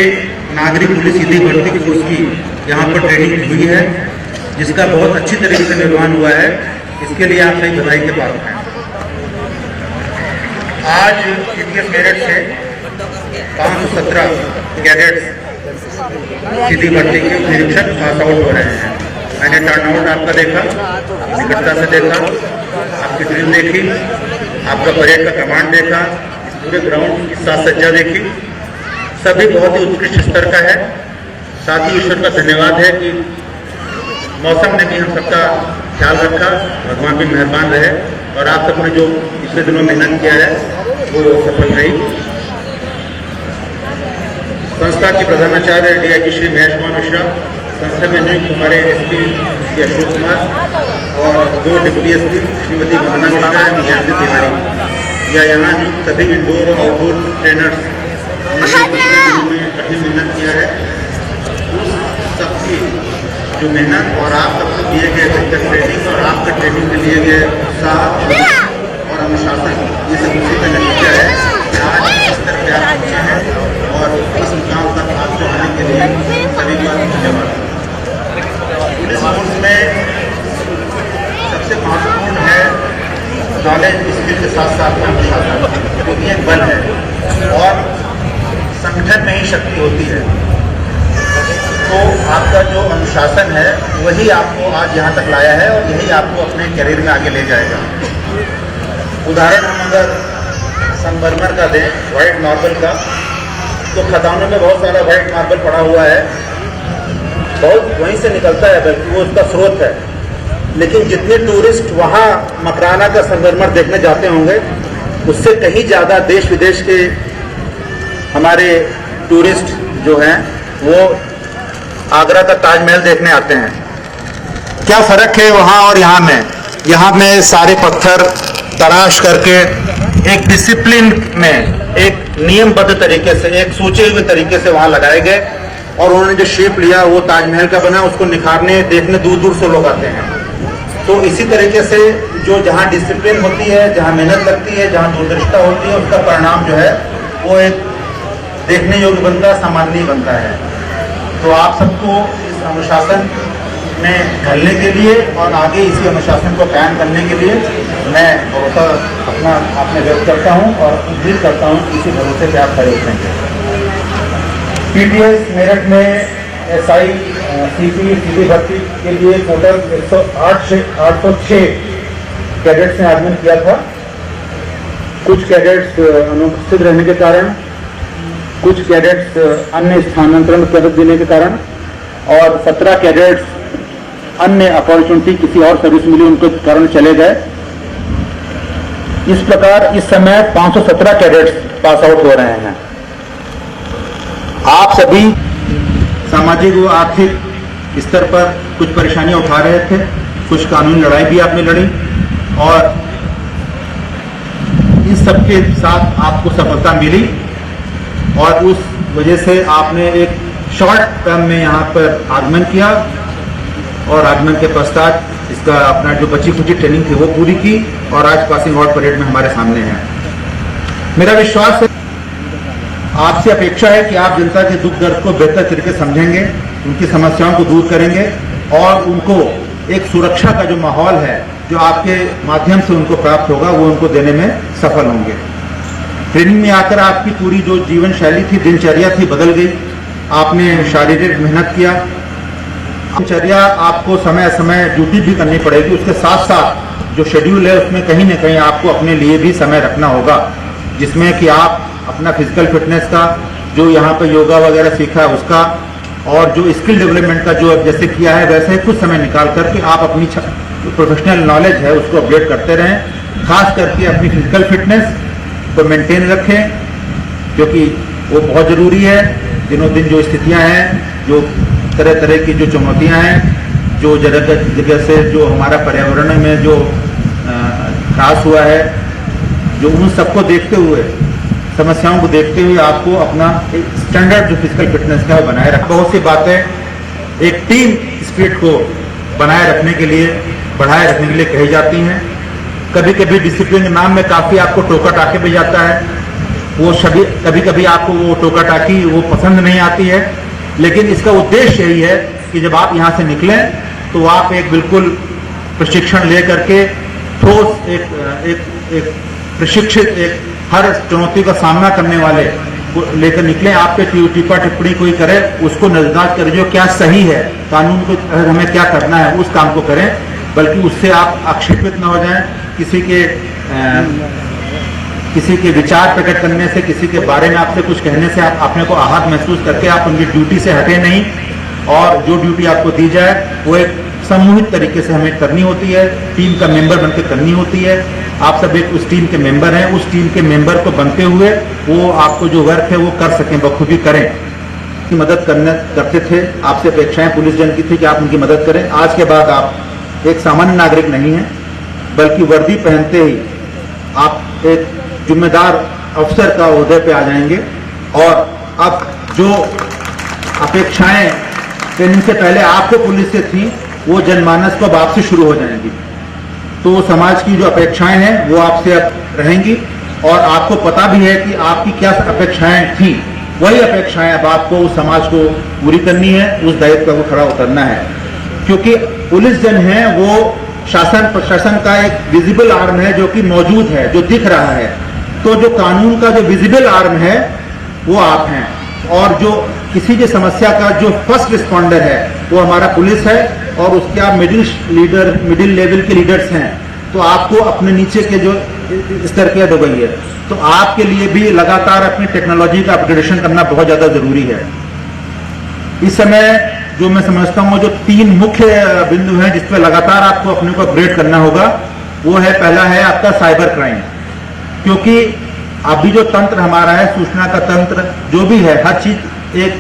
नागरिक पुलिस सीधी भर्ती कोर्स की यहाँ पर ट्रेनिंग हुई है, जिसका बहुत अच्छी तरीके से निर्माण हुआ है। इसके लिए आप सही बधाई के पात्र हैं। आज पीटीएस मेरठ से 517 कैडेट्स सीधी भर्ती के निरीक्षक पास आउट हो रहे हैं। मैंने टर्नआउट आपका देखा, निकटता से देखा, आपकी ड्रिल देखी, आपका परेड का कमांड देखा, पूरे ग्राउंड की साज सज्जा देखी, सभी बहुत ही उत्कृष्ट स्तर का है। साथ ही ईश्वर का धन्यवाद है कि मौसम ने भी हम सबका ख्याल रखा, भगवान भी मेहरबान रहे और आप सबने जो पिछले दिनों मेहनत किया है वो सफल रही। संस्था के प्रधानाचार्य डीआईजी श्री महेश कुमार मिश्रा, संस्था में नियुक्त हमारे एसपी श्री अशोक कुमार और 2 डिप्टी एसपी श्रीमती भावना मिश्रा है, निहारित तिवारी, या यहाँ नियुक्त सभी इंडोर और आउटडोर ट्रेनर्स में कठिन मेहनत किया है। सबकी जो मेहनत और आप सबको दिए गए बेहतर ट्रेनिंग और आपके ट्रेनिंग के लिए गए उत्साह और अनुशासन, ये सब उसी का नतीजा है कि आज इस स्तर पर आप पहुँचे हैं और इस मुकाम तक आपको आने के लिए सभी का धन्यवाद। पुलिस फोर्स में सबसे महत्वपूर्ण है नॉलेज, स्किल के साथ साथ में अनुशासन, क्योंकि एक बल है और संगठन में ही शक्ति होती है। तो आपका जो अनुशासन है वही आपको आज यहाँ तक लाया है और यही आपको अपने करियर में आगे ले जाएगा। उदाहरण हम अगर संगमरमर का दें, वाइट मार्बल का, तो खदानों में बहुत सारा वाइट मार्बल पड़ा हुआ है, बहुत वहीं से निकलता है, बल्कि वो उसका स्रोत है। लेकिन जितने टूरिस्ट वहाँ मकराना का संगमरमर देखने जाते होंगे, उससे कहीं ज़्यादा देश विदेश के हमारे टूरिस्ट जो हैं वो आगरा का ताजमहल देखने आते हैं। क्या फ़र्क है वहाँ और यहाँ में? यहाँ में सारे पत्थर तराश करके एक डिसिप्लिन में, एक नियमबद्ध तरीके से, एक सोचे हुए तरीके से वहाँ लगाए गए, और उन्होंने जो शेप लिया वो ताजमहल का बना, उसको निखारने देखने दूर दूर से लोग आते हैं। तो इसी तरीके से जो जहाँ डिसिप्लिन होती है, जहाँ मेहनत लगती है, जहाँ दूरदर्शिता होती है, उसका परिणाम जो है वो एक देखने योग्य बनता है, सामान्य बनता है। तो आप सबको इस अनुशासन में ढलने के लिए और आगे इसी अनुशासन को कायम करने के लिए मैं भरोसा अपना आप में व्यक्त करता हूँ और उम्मीद करता हूँ कि इसी भरोसे पे आप खड़े उठेंगे। पीटीएस मेरठ में एसआई सीपी भर्ती के लिए टोटल 806 कैडेट्स ने आगमन किया था। कुछ कैडेट्स अनुपस्थित रहने के कारण, कुछ कैडेट्स अन्य स्थानांतरण कर देने के कारण, और 17 कैडेट्स अन्य अपॉर्चुनिटी किसी और सर्विस मिली उनके कारण चले गए। इस प्रकार इस समय 517 कैडेट्स पास आउट हो रहे हैं। आप सभी सामाजिक व आर्थिक स्तर पर कुछ परेशानियां उठा रहे थे, कुछ कानूनी लड़ाई भी आपने लड़ी, और इस सबके साथ आपको सफलता मिली, और उस वजह से आपने एक शॉर्ट टर्म में यहाँ पर आगमन किया, और आगमन के पश्चात इसका अपना जो बची खुची ट्रेनिंग थी वो पूरी की, और आज पासिंग आउट परेड में हमारे सामने है। मेरा विश्वास है, आपसे अपेक्षा है कि आप जनता के दुख दर्द को बेहतर तरीके से समझेंगे, उनकी समस्याओं को दूर करेंगे, और उनको एक सुरक्षा का जो माहौल है जो आपके माध्यम से उनको प्राप्त होगा वो उनको देने में सफल होंगे। ट्रेनिंग में आकर आपकी पूरी जो जीवन शैली थी, दिनचर्या थी, बदल गई। आपने शारीरिक मेहनत किया, दिनचर्या आपको समय समय ड्यूटी भी करनी पड़ेगी, उसके साथ साथ जो शेड्यूल है उसमें कहीं ना कहीं आपको अपने लिए भी समय रखना होगा, जिसमें कि आप अपना फिजिकल फिटनेस का, जो यहाँ पे योगा वगैरह सीखा है उसका, और जो स्किल डेवलपमेंट का जो जैसे किया है वैसे ही कुछ समय निकाल करके आप अपनी प्रोफेशनल नॉलेज है उसको अपडेट करते रहें। खास करके अपनी फिजिकल फिटनेस को मेंटेन रखें, क्योंकि वो बहुत ज़रूरी है। दिनों दिन जो स्थितियाँ हैं, जो तरह तरह की जो चुनौतियाँ हैं, जो जगह से जो हमारा पर्यावरण में जो ह्रास हुआ है, जो उन सबको देखते हुए, समस्याओं को देखते हुए आपको अपना एक स्टैंडर्ड जो फिजिकल फिटनेस का है बनाए रखना। बहुत सी बातें एक टीम स्पिरिट को बनाए रखने के लिए, बढ़ाए रखने के लिए कही जाती हैं। कभी कभी डिसिप्लिन के नाम में काफ़ी आपको टोका टाके भी जाता है, वो सभी कभी कभी आपको वो टोका टाकी वो पसंद नहीं आती है, लेकिन इसका उद्देश्य यही है कि जब आप यहाँ से निकलें तो आप एक बिल्कुल प्रशिक्षण ले करके ठोस एक प्रशिक्षित, एक हर चुनौती का सामना करने वाले लेकर निकलें। आप पे टीपा टिप्पणी कोई करे उसको नजरअंदाज करें, जो क्या सही है, कानून को हमें क्या करना है उस काम को करें, बल्कि उससे आप आक्षेपित न हो जाएं। किसी के विचार प्रकट करने से, किसी के बारे में आपसे कुछ कहने से आप अपने को आहत महसूस करके आप उनकी ड्यूटी से हटे नहीं, और जो ड्यूटी आपको दी जाए वो एक सामूहिक तरीके से हमें करनी होती है, टीम का मेंबर बनकर करनी होती है। आप सब एक उस टीम के मेंबर हैं, उस टीम के मेंबर को बनते हुए वो आपको जो वर्क है वो कर सकें, बखूबी करें। की मदद करते थे, आपसे अपेक्षाएं पुलिस जन की थी कि आप उनकी मदद करें। आज के बाद आप एक सामान्य नागरिक नहीं हैं, बल्कि वर्दी पहनते ही आप एक जिम्मेदार अफसर का ओहदे पे आ जाएंगे, और अब जो अपेक्षाएं ट्रेनिंग से पहले आपको पुलिस से थी वो जनमानस को अब आपसे शुरू हो जाएंगी। तो समाज की जो अपेक्षाएं हैं वो आपसे अब रहेंगी, और आपको पता भी है कि आपकी क्या अपेक्षाएं थी, वही अपेक्षाएं अब आपको उस समाज को पूरी करनी है, उस दायित्व को खड़ा उतरना है। क्योंकि पुलिस जन है वो शासन प्रशासन का एक विजिबल आर्म है, जो कि मौजूद है, जो दिख रहा है। तो जो कानून का जो विजिबल आर्म है वो आप हैं, और जो किसी भी समस्या का जो फर्स्ट रिस्पॉन्डर है वो हमारा पुलिस है, और उसके आप मिडिल लेवल के लीडर्स हैं। तो आपको अपने नीचे के जो स्तर की हो गई है। तो आपके लिए भी लगातार अपनी टेक्नोलॉजी का अपग्रेडेशन करना बहुत ज़्यादा ज़रूरी है। इस समय जो मैं समझता हूँ जो 3 मुख्य बिंदु हैं जिस पर लगातार आपको अपने को अपग्रेड करना होगा, वो है, पहला है आपका साइबर क्राइम। क्योंकि अभी जो तंत्र हमारा है, सूचना का तंत्र जो भी है, हर चीज एक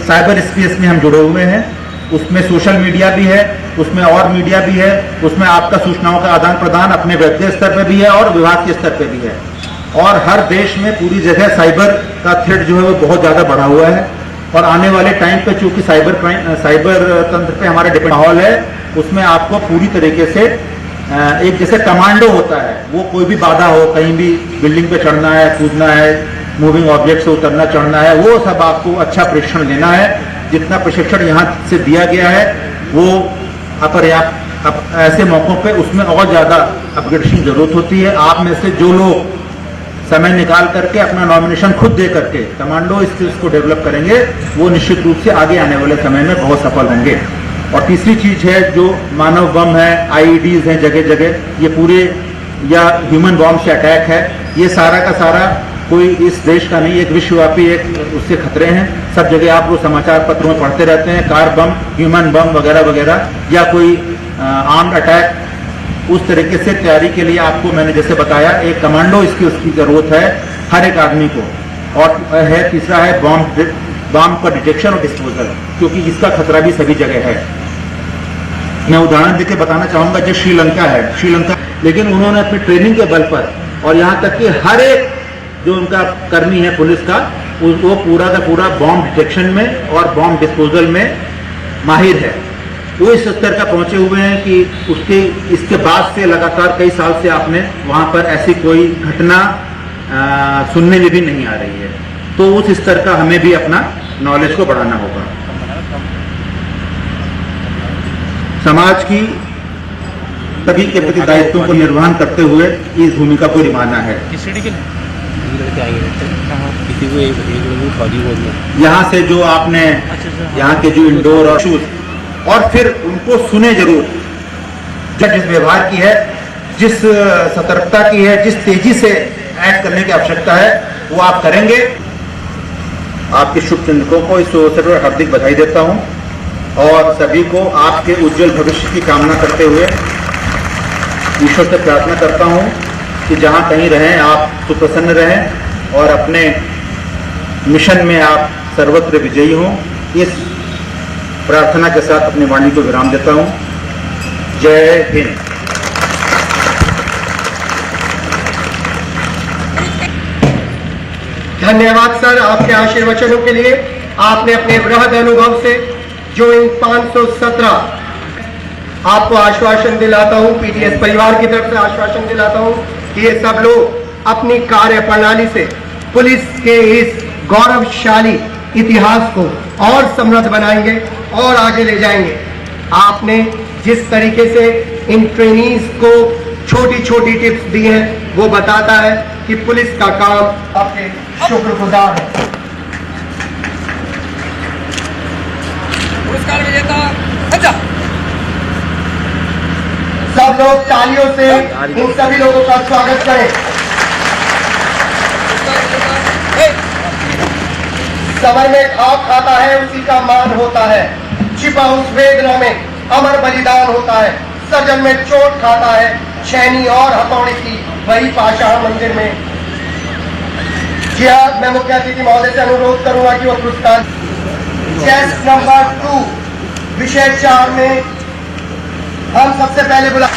साइबर स्पेस में हम जुड़े हुए हैं। उसमें सोशल मीडिया भी है, उसमें और मीडिया भी है, उसमें आपका सूचनाओं का आदान प्रदान अपने व्यक्तिगत स्तर पर भी है और विभाग के स्तर पर भी है। और हर देश में पूरी जगह साइबर का थ्रेट जो है वो बहुत ज्यादा बढ़ा हुआ है। और आने वाले टाइम पे चूंकि साइबर तंत्र पे हमारा डिपेंड माहौल है, उसमें आपको पूरी तरीके से एक जैसे कमांडो होता है, वो कोई भी बाधा हो, कहीं भी बिल्डिंग पे चढ़ना है, कूदना है, मूविंग ऑब्जेक्ट से उतरना चढ़ना है, वो सब आपको अच्छा प्रशिक्षण लेना है। जितना प्रशिक्षण यहाँ से दिया गया है वो अपर्याप्त, ऐसे मौकों पे उसमें और ज्यादा अपग्रेडेशन की जरूरत होती है। आप में से जो लोग समय निकाल करके अपना नॉमिनेशन खुद दे करके कमांडो स्किल्स को डेवलप करेंगे, वो निश्चित रूप से आगे आने वाले समय में बहुत सफल होंगे। और तीसरी चीज है जो मानव बम है, आईईडीज हैं जगह जगह, ये पूरे या ह्यूमन बॉम्ब से अटैक है, ये सारा का सारा कोई इस देश का नहीं, एक विश्वव्यापी एक उससे खतरे हैं। सब जगह आप लोग समाचार पत्रों में पढ़ते रहते हैं, कार बम, ह्यूमन बम वगैरह वगैरह, या कोई आर्म्ड अटैक। उस तरीके से तैयारी के लिए आपको मैंने जैसे बताया एक कमांडो उसकी जरूरत है हर एक आदमी को। और है तीसरा है बॉम्ब का डिटेक्शन और डिस्पोजल, क्योंकि इसका खतरा भी सभी जगह है। मैं उदाहरण देकर बताना चाहूंगा, जो श्रीलंका है, श्रीलंका लेकिन उन्होंने अपनी ट्रेनिंग के बल पर और यहाँ तक कि हर एक जो उनका कर्मी है पुलिस का, वो पूरा का पूरा बॉम्ब डिटेक्शन में और बॉम्ब डिस्पोजल में माहिर है। वो इस स्तर का पहुंचे हुए हैं कि इसके बाद से लगातार कई साल से आपने वहां पर ऐसी कोई घटना सुनने में भी नहीं आ रही है। तो उस स्तर का हमें भी अपना नॉलेज को बढ़ाना होगा। समाज की सभी के प्रति दायित्वों को निर्वहन करते हुए इस भूमिका को निभाना है। यहाँ से जो आपने यहाँ के जो इंडोर और शूज, और फिर उनको सुने जरूर, जिस व्यवहार की है, जिस सतर्कता की है, जिस तेजी से एक्ट करने की आवश्यकता है, वो आप करेंगे। आपके शुभचिंतकों को इस अवसर पर हार्दिक बधाई देता हूं और सभी को आपके उज्जवल भविष्य की कामना करते हुए ईश्वर से प्रार्थना करता हूं कि जहां कहीं रहें आप सुप्रसन्न रहें और अपने मिशन में आप सर्वत्र विजयी हों। इस प्रार्थना के साथ अपनी वाणी को विराम देता हूं। जय हिंद। धन्यवाद सर आपके आशीर्वचनों के लिए। आपने अपने बृहद अनुभव से जो इन 517 आपको आश्वासन दिलाता हूं, पीटीएस परिवार की तरफ से आश्वासन दिलाता हूं कि ये सब लोग अपनी कार्य प्रणाली से पुलिस के इस गौरवशाली इतिहास को और समृद्ध बनाएंगे और आगे ले जाएंगे। आपने जिस तरीके से इन ट्रेनीज को छोटी छोटी टिप्स दी हैं, वो बताता है कि पुलिस का काम आपके शुक्रगुजार है। पुरस्कार विजेता अच्छा, सब लोग तालियों से इन सभी लोगों का स्वागत करें। समर में खाक खाता है उसी का मान होता है, छिपा उस वेदना में अमर बलिदान होता है। सजन में चोट खाता है छैनी और हथौड़ी की वही पाशाह मंदिर में। जी हाँ, मैं मुख्य अतिथि महोदय से अनुरोध करूंगा कि वो पुरस्कार चेस्ट नंबर 2 विषय 4 में हम सबसे पहले बुला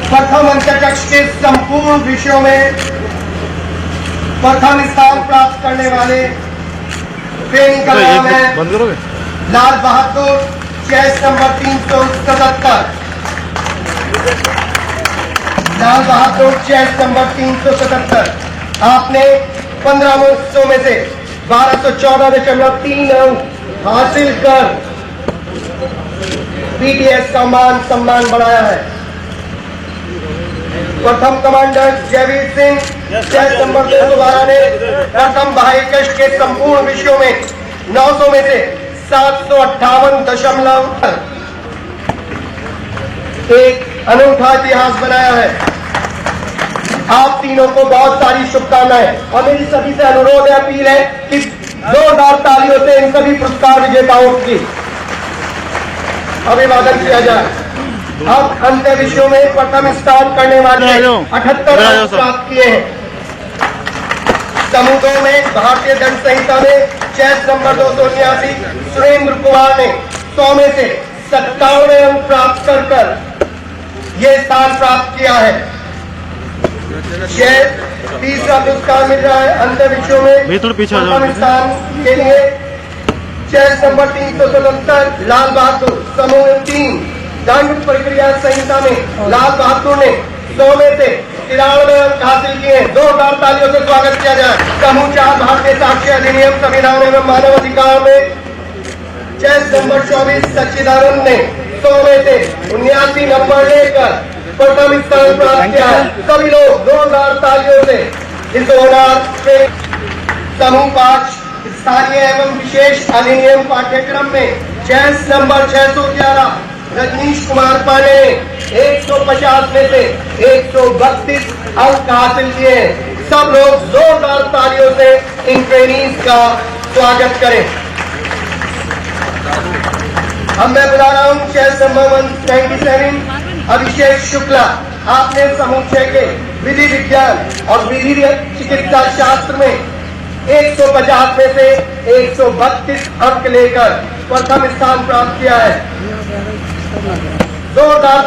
प्रथम अंतरिक्ष के संपूर्ण विषयों में प्रथम स्थान प्राप्त करने वाले ट्रेनिंग का नाम है Lal Bahadur, chest number 377। Lal Bahadur chest number 377। आपने 15 वर्षों में से 1214.3 अंक हासिल कर पीटीएस का मान सम्मान बढ़ाया है। प्रथम commander Jaiveer Singh chest number 212 ने प्रथम बाह्यकश के संपूर्ण विषयों में 900 में से 758.। अनूठा इतिहास बनाया है। आप तीनों को बहुत सारी शुभकामनाएं और मेरी सभी से अनुरोध है, अपील है कि जोरदार तालियों से इन सभी पुरस्कार विजेताओं की अभिवादन किया जाए। अब अंत्य विषयों में प्रथम स्थान करने वाले 78 अंक प्राप्त किए हैं। समूह 2 में भारतीय दंड संहिता में चेस नंबर 279 सुरेंद्र कुमार ने 100 में से 57 अंक प्राप्त कर ये स्थान प्राप्त किया है। यह तीसरा पुरस्कार मिल रहा है अंत्य विषयों में प्रथम स्थान के लिए चेस नंबर 377 लाल बहादुर समूह 3 दंड प्रक्रिया संहिता में लाल बहादुर ने 100 में से 93 अंक हासिल किए। जोरदार तालियों से स्वागत किया जाए। समूह 4 भारतीय साक्ष्य अधिनियम संविधान एवं मानव अधिकार में चेस नंबर 24 सच्चिदानंद ने 100 में से 79 नंबर लेकर प्रथम स्थान प्राप्त किया है। सभी लोग जोरदार तालियों से इस होनहार समूह 5 स्थानीय एवं विशेष अधिनियम पाठ्यक्रम में चेस नंबर 611 रजनीश कुमार पांडे ने 150 में से 132 अंक हासिल किए। सब लोग जोरदार तालियों से इन ट्रेनीज का स्वागत करें। अब मैं बुला रहा हूं चेस नंबर 197 अभिषेक शुक्ला। आपने समूह 6 के विधि विज्ञान और विधि चिकित्सा शास्त्र में 150 में से 132 अंक लेकर प्रथम स्थान प्राप्त किया है। जोरदार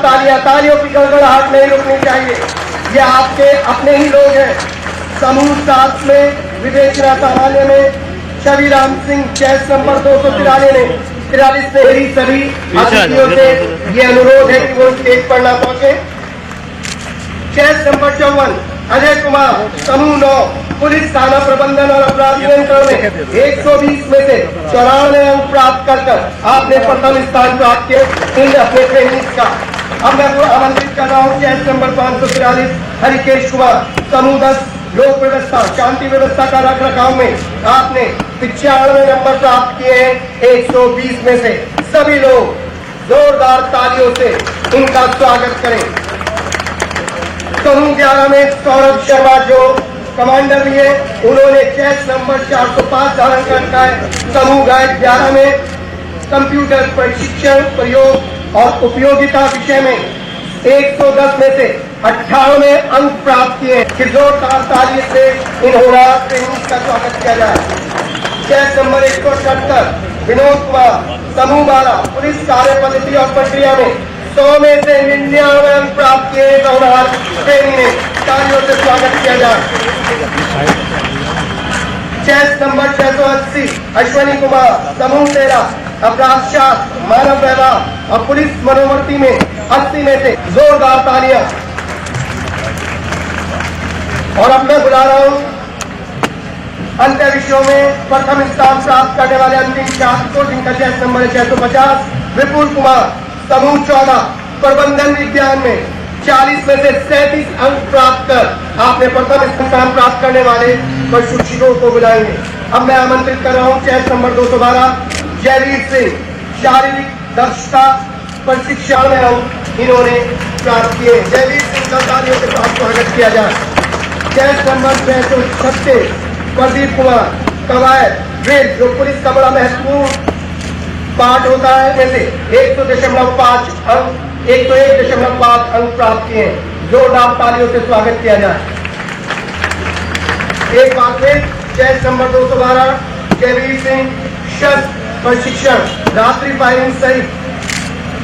तालियों की गड़गड़ाहट नहीं रुकनी चाहिए। ये आपके अपने ही लोग हैं। समूह 7 में विवेचना सामान्य में छवि राम सिंह चेस नंबर 243 ने 43 में मेरी सभी अतिथियों से ये अनुरोध है कि वो स्टेज पर ना पहुंचे। चेस नंबर 54 अजय कुमार समूह 9 पुलिस थाना प्रबंधन और अपराध नियंत्रण में 120 में से 94 अंक प्राप्त कर आपने प्रथम स्थान प्राप्त किए इन अपने ट्रेनिंग का। अब मैं आमंत्रित कर रहा हूँ चेस नंबर 543 हरिकेश कुमार समूह 10 लोक व्यवस्था शांति व्यवस्था का रख रखाव में आपने 95 नंबर प्राप्त किए हैं 120 में से। सभी लोग जोरदार तालियों से इनका स्वागत करें। समूह 11 में सौरभ शर्मा जो कमांडर लिए उन्होंने चेस नंबर 405 धारण कर रखा है। समूह 11 में कंप्यूटर प्रशिक्षण प्रयोग और उपयोगिता विषय में 110 में से 98 अंक प्राप्त किए। जोरदार ताली से इन्होंने ट्रेनिंग का स्वागत किया जाए। चेस नंबर 178 विनोद कुमार समूह 12 पुलिस कार्य पद्धति और प्रक्रिया में 100 में से 99 अंक प्राप्त किए। ट्रेनिंग ने तालियों से स्वागत किया जाए। चेस नंबर 680 अश्वनी कुमार समूह 13 अपराध शास्त्र मानव व्यवहार और पुलिस मनोवर्ती में 80 में से जोरदार तालियां। और अब मैं बुला रहा हूं अंत्य विषयों में प्रथम स्थान प्राप्त करने वाले अंतिम छात्र को जिनका चेस नंबर है 650 विपुल कुमार समूह 14 प्रबंधन विज्ञान में 40 में से 37 अंक प्राप्त कर आपने प्रथम स्थान प्राप्त करने वाले प्रशिक्षकों को बुलाएंगे। अब मैं आमंत्रित कर रहा हूं चेस नंबर 212 जयवीर सिंह शारीरिक दक्षता प्रशिक्षण में अंक इन्होंने प्राप्त किए। जयवीर सिंह का तालियों के साथ स्वागत किया जाए। चेस नंबर 636 प्रदीप कुमार कवायद ड्रिल जो पुलिस का बड़ा महत्वपूर्ण पार्ट होता है में से 100.5 अंक 101.5 अंक प्राप्त किए। जोरदार तालियों से स्वागत किया जाए। एक बार फिर चेस नंबर 212 जयवीर सिंह शस्त्र प्रशिक्षण रात्रि फायरिंग सहित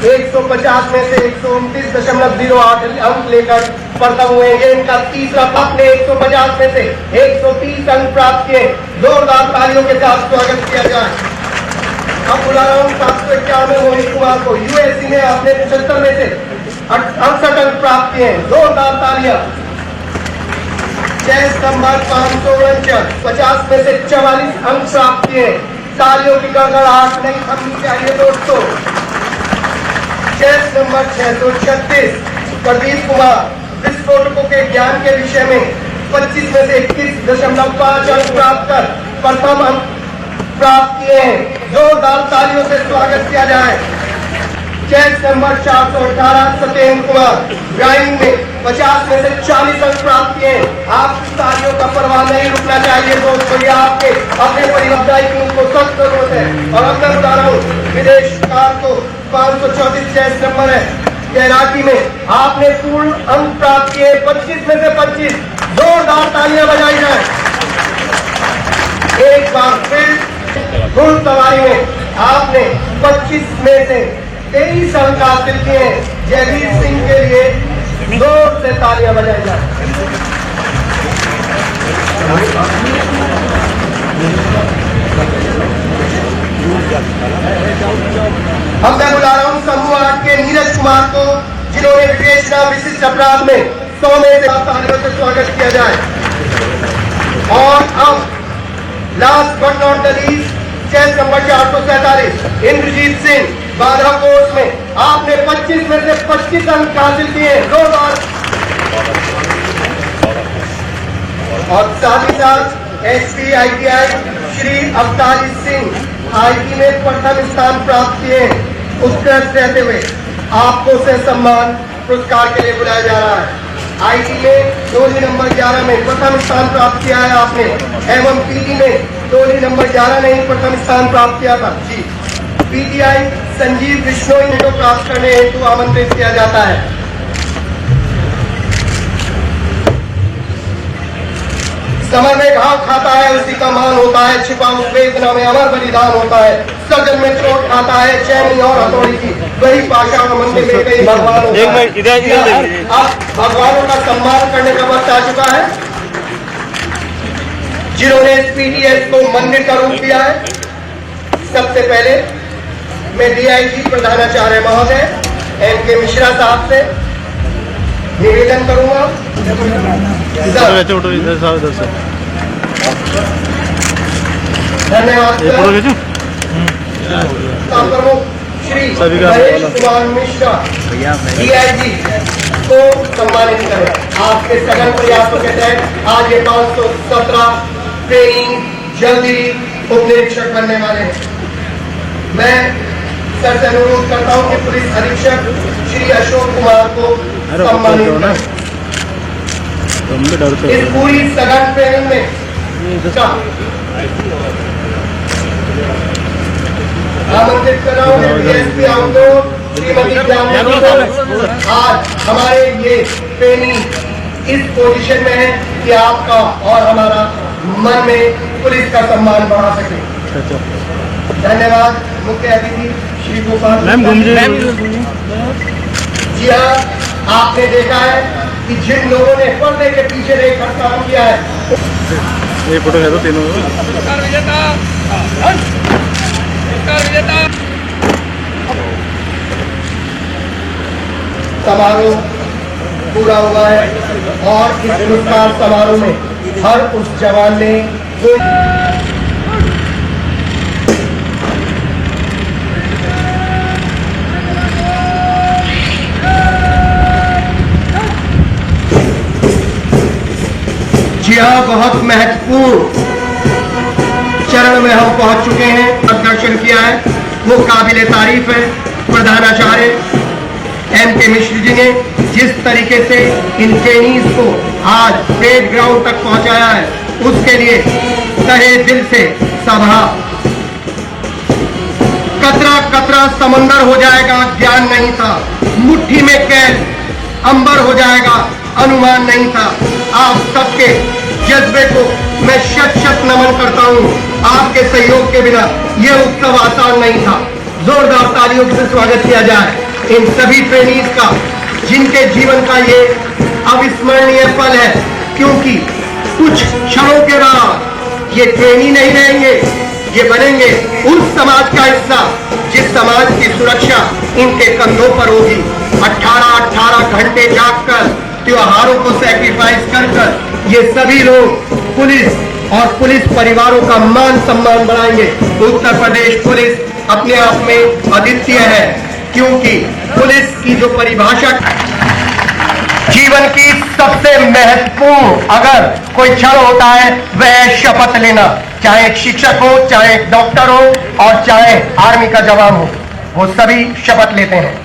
150 में से 129.08 अंक लेकर प्रथम हुए। ये इनका तीसरा अपने 150 में से 130 अंक प्राप्त किए। जोरदार तालियों के साथ स्वागत किया जाए। अब बुला रहा हूँ 751 मोहित कुमार को यूएससी में आपने 75 में से 68 अंक प्राप्त किए। जोरदार तालियां। चेस नंबर 549 50 में से 44 अंक प्राप्त किए। तालियों की गड़गड़ाहट नहीं थमनी चाहिए दोस्तों। चेस नंबर 636 प्रदीप कुमार विस्फोटकों के ज्ञान के विषय में 25 में से 21.5 अंक प्राप्त कर प्रथम अंक प्राप्त किए हैं। जोरदार तालियों से स्वागत किया जाए। Chest number 418 Satyendra Kumar driving में 50 में से 40 अंक प्राप्त किए। आप तालियों का परवाह नहीं रुकना चाहिए दोस्तों, ये आपके अपने परिवार की उनको सख्त जरूरत है। और अब मैं बुला रहा हूँ विदेश कार को 534 चेस नंबर है तैराकी में आपने पूर्ण अंक प्राप्त किए 25 में से 25। जोरदार तालियां बजाई जाए। एक बार फिर घुड़सवारी में आपने 25 में से 23 अंक हासिल किए। जयवीर सिंह के लिए जोर से तालियां बजाई जाए। अब मैं बुला रहा हूं समूह 8 के नीरज कुमार को, जिन्होंने विवेचना विशिष्ट अपराध में 100 में से तालियों से स्वागत किया जाए। और अब last but not the least chest number 447 Indrajeet Singh बाधा कोर्स में आपने 25 में से 25 अंक हासिल किए। जोरदार। और साथ ही साथ एसपी ITI श्री अवतारी सिंह IT में प्रथम स्थान प्राप्त किए। उत्कृष्ट रहते हुए आपको से सम्मान पुरस्कार के लिए बुलाया जा रहा है। IT में टोली नंबर 11 में प्रथम स्थान प्राप्त किया है आपने, एवं PT में टोली नंबर 11 ने ही प्रथम स्थान प्राप्त किया था जी। PTI संजीव बिश्नोई को प्राप्त करने हेतु आमंत्रित किया जाता है। समय में घाव खाता है उसी का मान होता है, छिपा उस वेदना में अमर बलिदान होता है। सजन में चोट खाता है चैनी और हथौड़ी की, वही पाषाण मंदिर में कई भगवान होता है। अब भगवानों का सम्मान करने का वक्त आ चुका है, जिन्होंने PTS को मंदिर का रूप दिया है। सबसे पहले मैं DIG प्रधानाचार्य महोदय MK मिश्रा साहब से निवेदन करूंगा। धन्यवाद। प्रमुख श्री महेश कुमार मिश्रा DIG को सम्मानित करें। आपके सघन प्रयासों के तहत आज ये 517 ट्रेनिंग जल्दी उप निरीक्षक बनने वाले हैं। मैं सर से अनुरोध करता हूं कि पुलिस अधीक्षक श्री अशोक कुमार को सम्मानित करें। इस पूरी सघन ट्रेनिंग में आमंत्रित कर रहा हूँ DSP आउटडोर श्रीमती जामनी को। आज हमारे ये ट्रेनिंग इस पोजीशन में है कि आपका और हमारा मन में पुलिस का सम्मान बढ़ा सके। धन्यवाद। मुख्य अतिथि श्री गोपाल जी हाँ, आपने देखा है कि जिन लोगों ने पर्दे के पीछे रहकर काम किया है, ये फोटो है तो तीनों समारोह पूरा हुआ है। और इस पुरस्कार समारोह में हर उस जवान ने जी हाँ, बहुत महत्वपूर्ण चरण में हम पहुंच चुके हैं। प्रदर्शन किया है वो काबिले तारीफ है। प्रधानाचार्य MK मिश्र जी ने जिस तरीके से इन ट्रेनीज को आज पेड ग्राउंड तक पहुंचाया है, उसके लिए तहे दिल से सभा। कतरा कतरा समंदर हो जाएगा, ज्ञान नहीं था। मुट्ठी में कैद अंबर हो जाएगा, अनुमान नहीं था। आप सबके जज्बे को मैं शत शत नमन करता हूं। आपके सहयोग के बिना यह उत्सव आसान नहीं था। जोरदार तालियों से स्वागत किया जाए इन सभी ट्रेनीज का, जिनके जीवन का ये अविस्मरणीय पल है। क्योंकि कुछ क्षणों के बाद ये ट्रेनी नहीं रहेंगे, ये बनेंगे उस समाज का हिस्सा जिस समाज की सुरक्षा इनके कंधों पर होगी। 18 घंटे जागकर, त्योहारों को सैक्रिफाइस कर ये सभी लोग पुलिस और पुलिस परिवारों का मान सम्मान बढ़ाएंगे। उत्तर प्रदेश पुलिस अपने आप में अद्वितीय है, क्योंकि पुलिस की जो परिभाषा जीवन की सबसे महत्वपूर्ण अगर कोई क्षण होता है वह शपथ लेना, चाहे एक शिक्षक हो, चाहे एक डॉक्टर हो और चाहे आर्मी का जवान हो। वो सभी शपथ लेते हैं।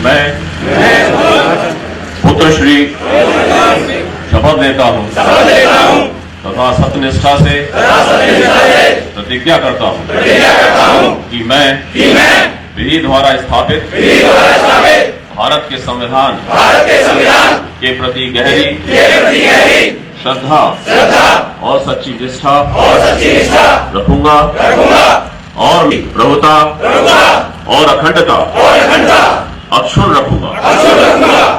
मैं पुत्र श्री शपथ लेता हूँ तथा सत्यनिष्ठा से प्रतिज्ञा करता हूँ कि मैं विधि द्वारा स्थापित भारत के संविधान के प्रति गहरी श्रद्धा और सच्ची निष्ठा रखूंगा और प्रभुता और अखंडता अक्षुण्ण रखूंगा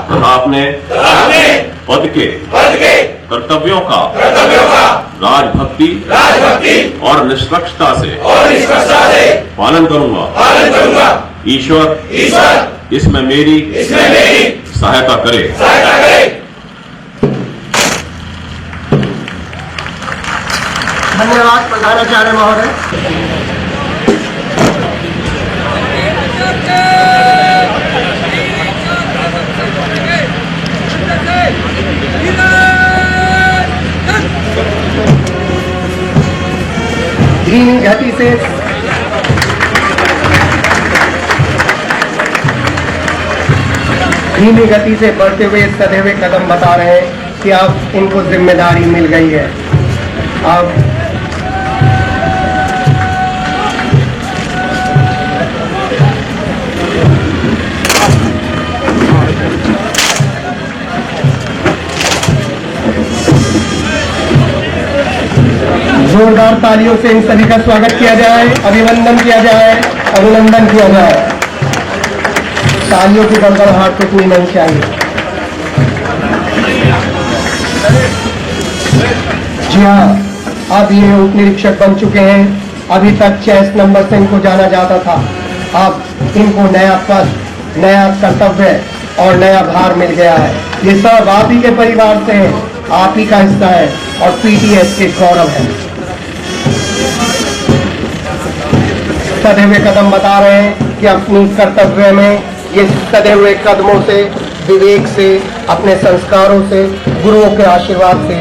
तथा अपने पद के कर्तव्यों का राजभक्ति और निष्पक्षता से पालन करूंगा। ईश्वर इसमें मेरी सहायता करे। धन्यवाद प्रधानाचार्य महोदय। धीमी गति से बढ़ते हुए सधे हुए कदम बता रहे हैं कि अब इनको जिम्मेदारी मिल गई है। अब जोरदार तालियों से इन सभी का स्वागत किया जाए, अभिनंदन किया जाए, अभिनंदन किया जाए। तालियों की गड़गड़ाहट टूटनी नहीं चाहिए। जी हाँ, अब ये उप निरीक्षक बन चुके हैं। अभी तक चेस नंबर से इनको जाना जाता था। अब इनको नया पद, नया कर्तव्य और नया भार मिल गया है। ये सब आप ही के परिवार से है, आप ही का हिस्सा है और पीटीएस के गौरव है। सधे हुए कदम बता रहे हैं कि अपनी कर्तव्य में ये सधे हुए कदमों से, विवेक से, अपने संस्कारों से, गुरुओं के आशीर्वाद से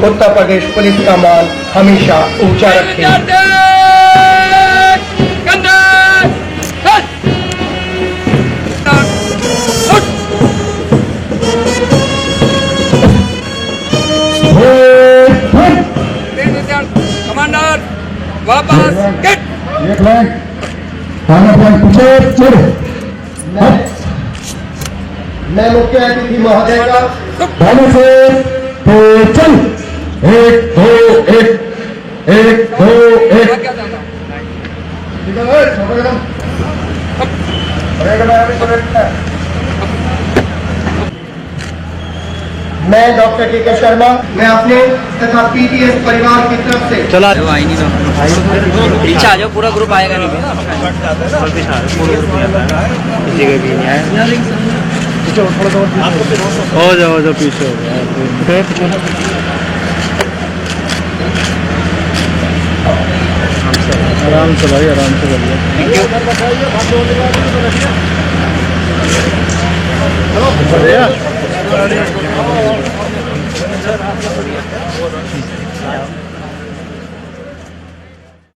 उत्तर प्रदेश पुलिस का मान हमेशा ऊंचा रखेंगे। कमांडर वापस गेट। मैं मुख्य अतिथि महोदय का चल 1 2 1 1 2 1 मैं डॉक्टर के शर्मा, मैं अपने तथा पीटीएस परिवार की तरफ से चला पीछे आ जाओ, पूरा ग्रुप आएगा नहीं। हो जाओ पीछे हो गया। आराम से भाई, आराम से करिए।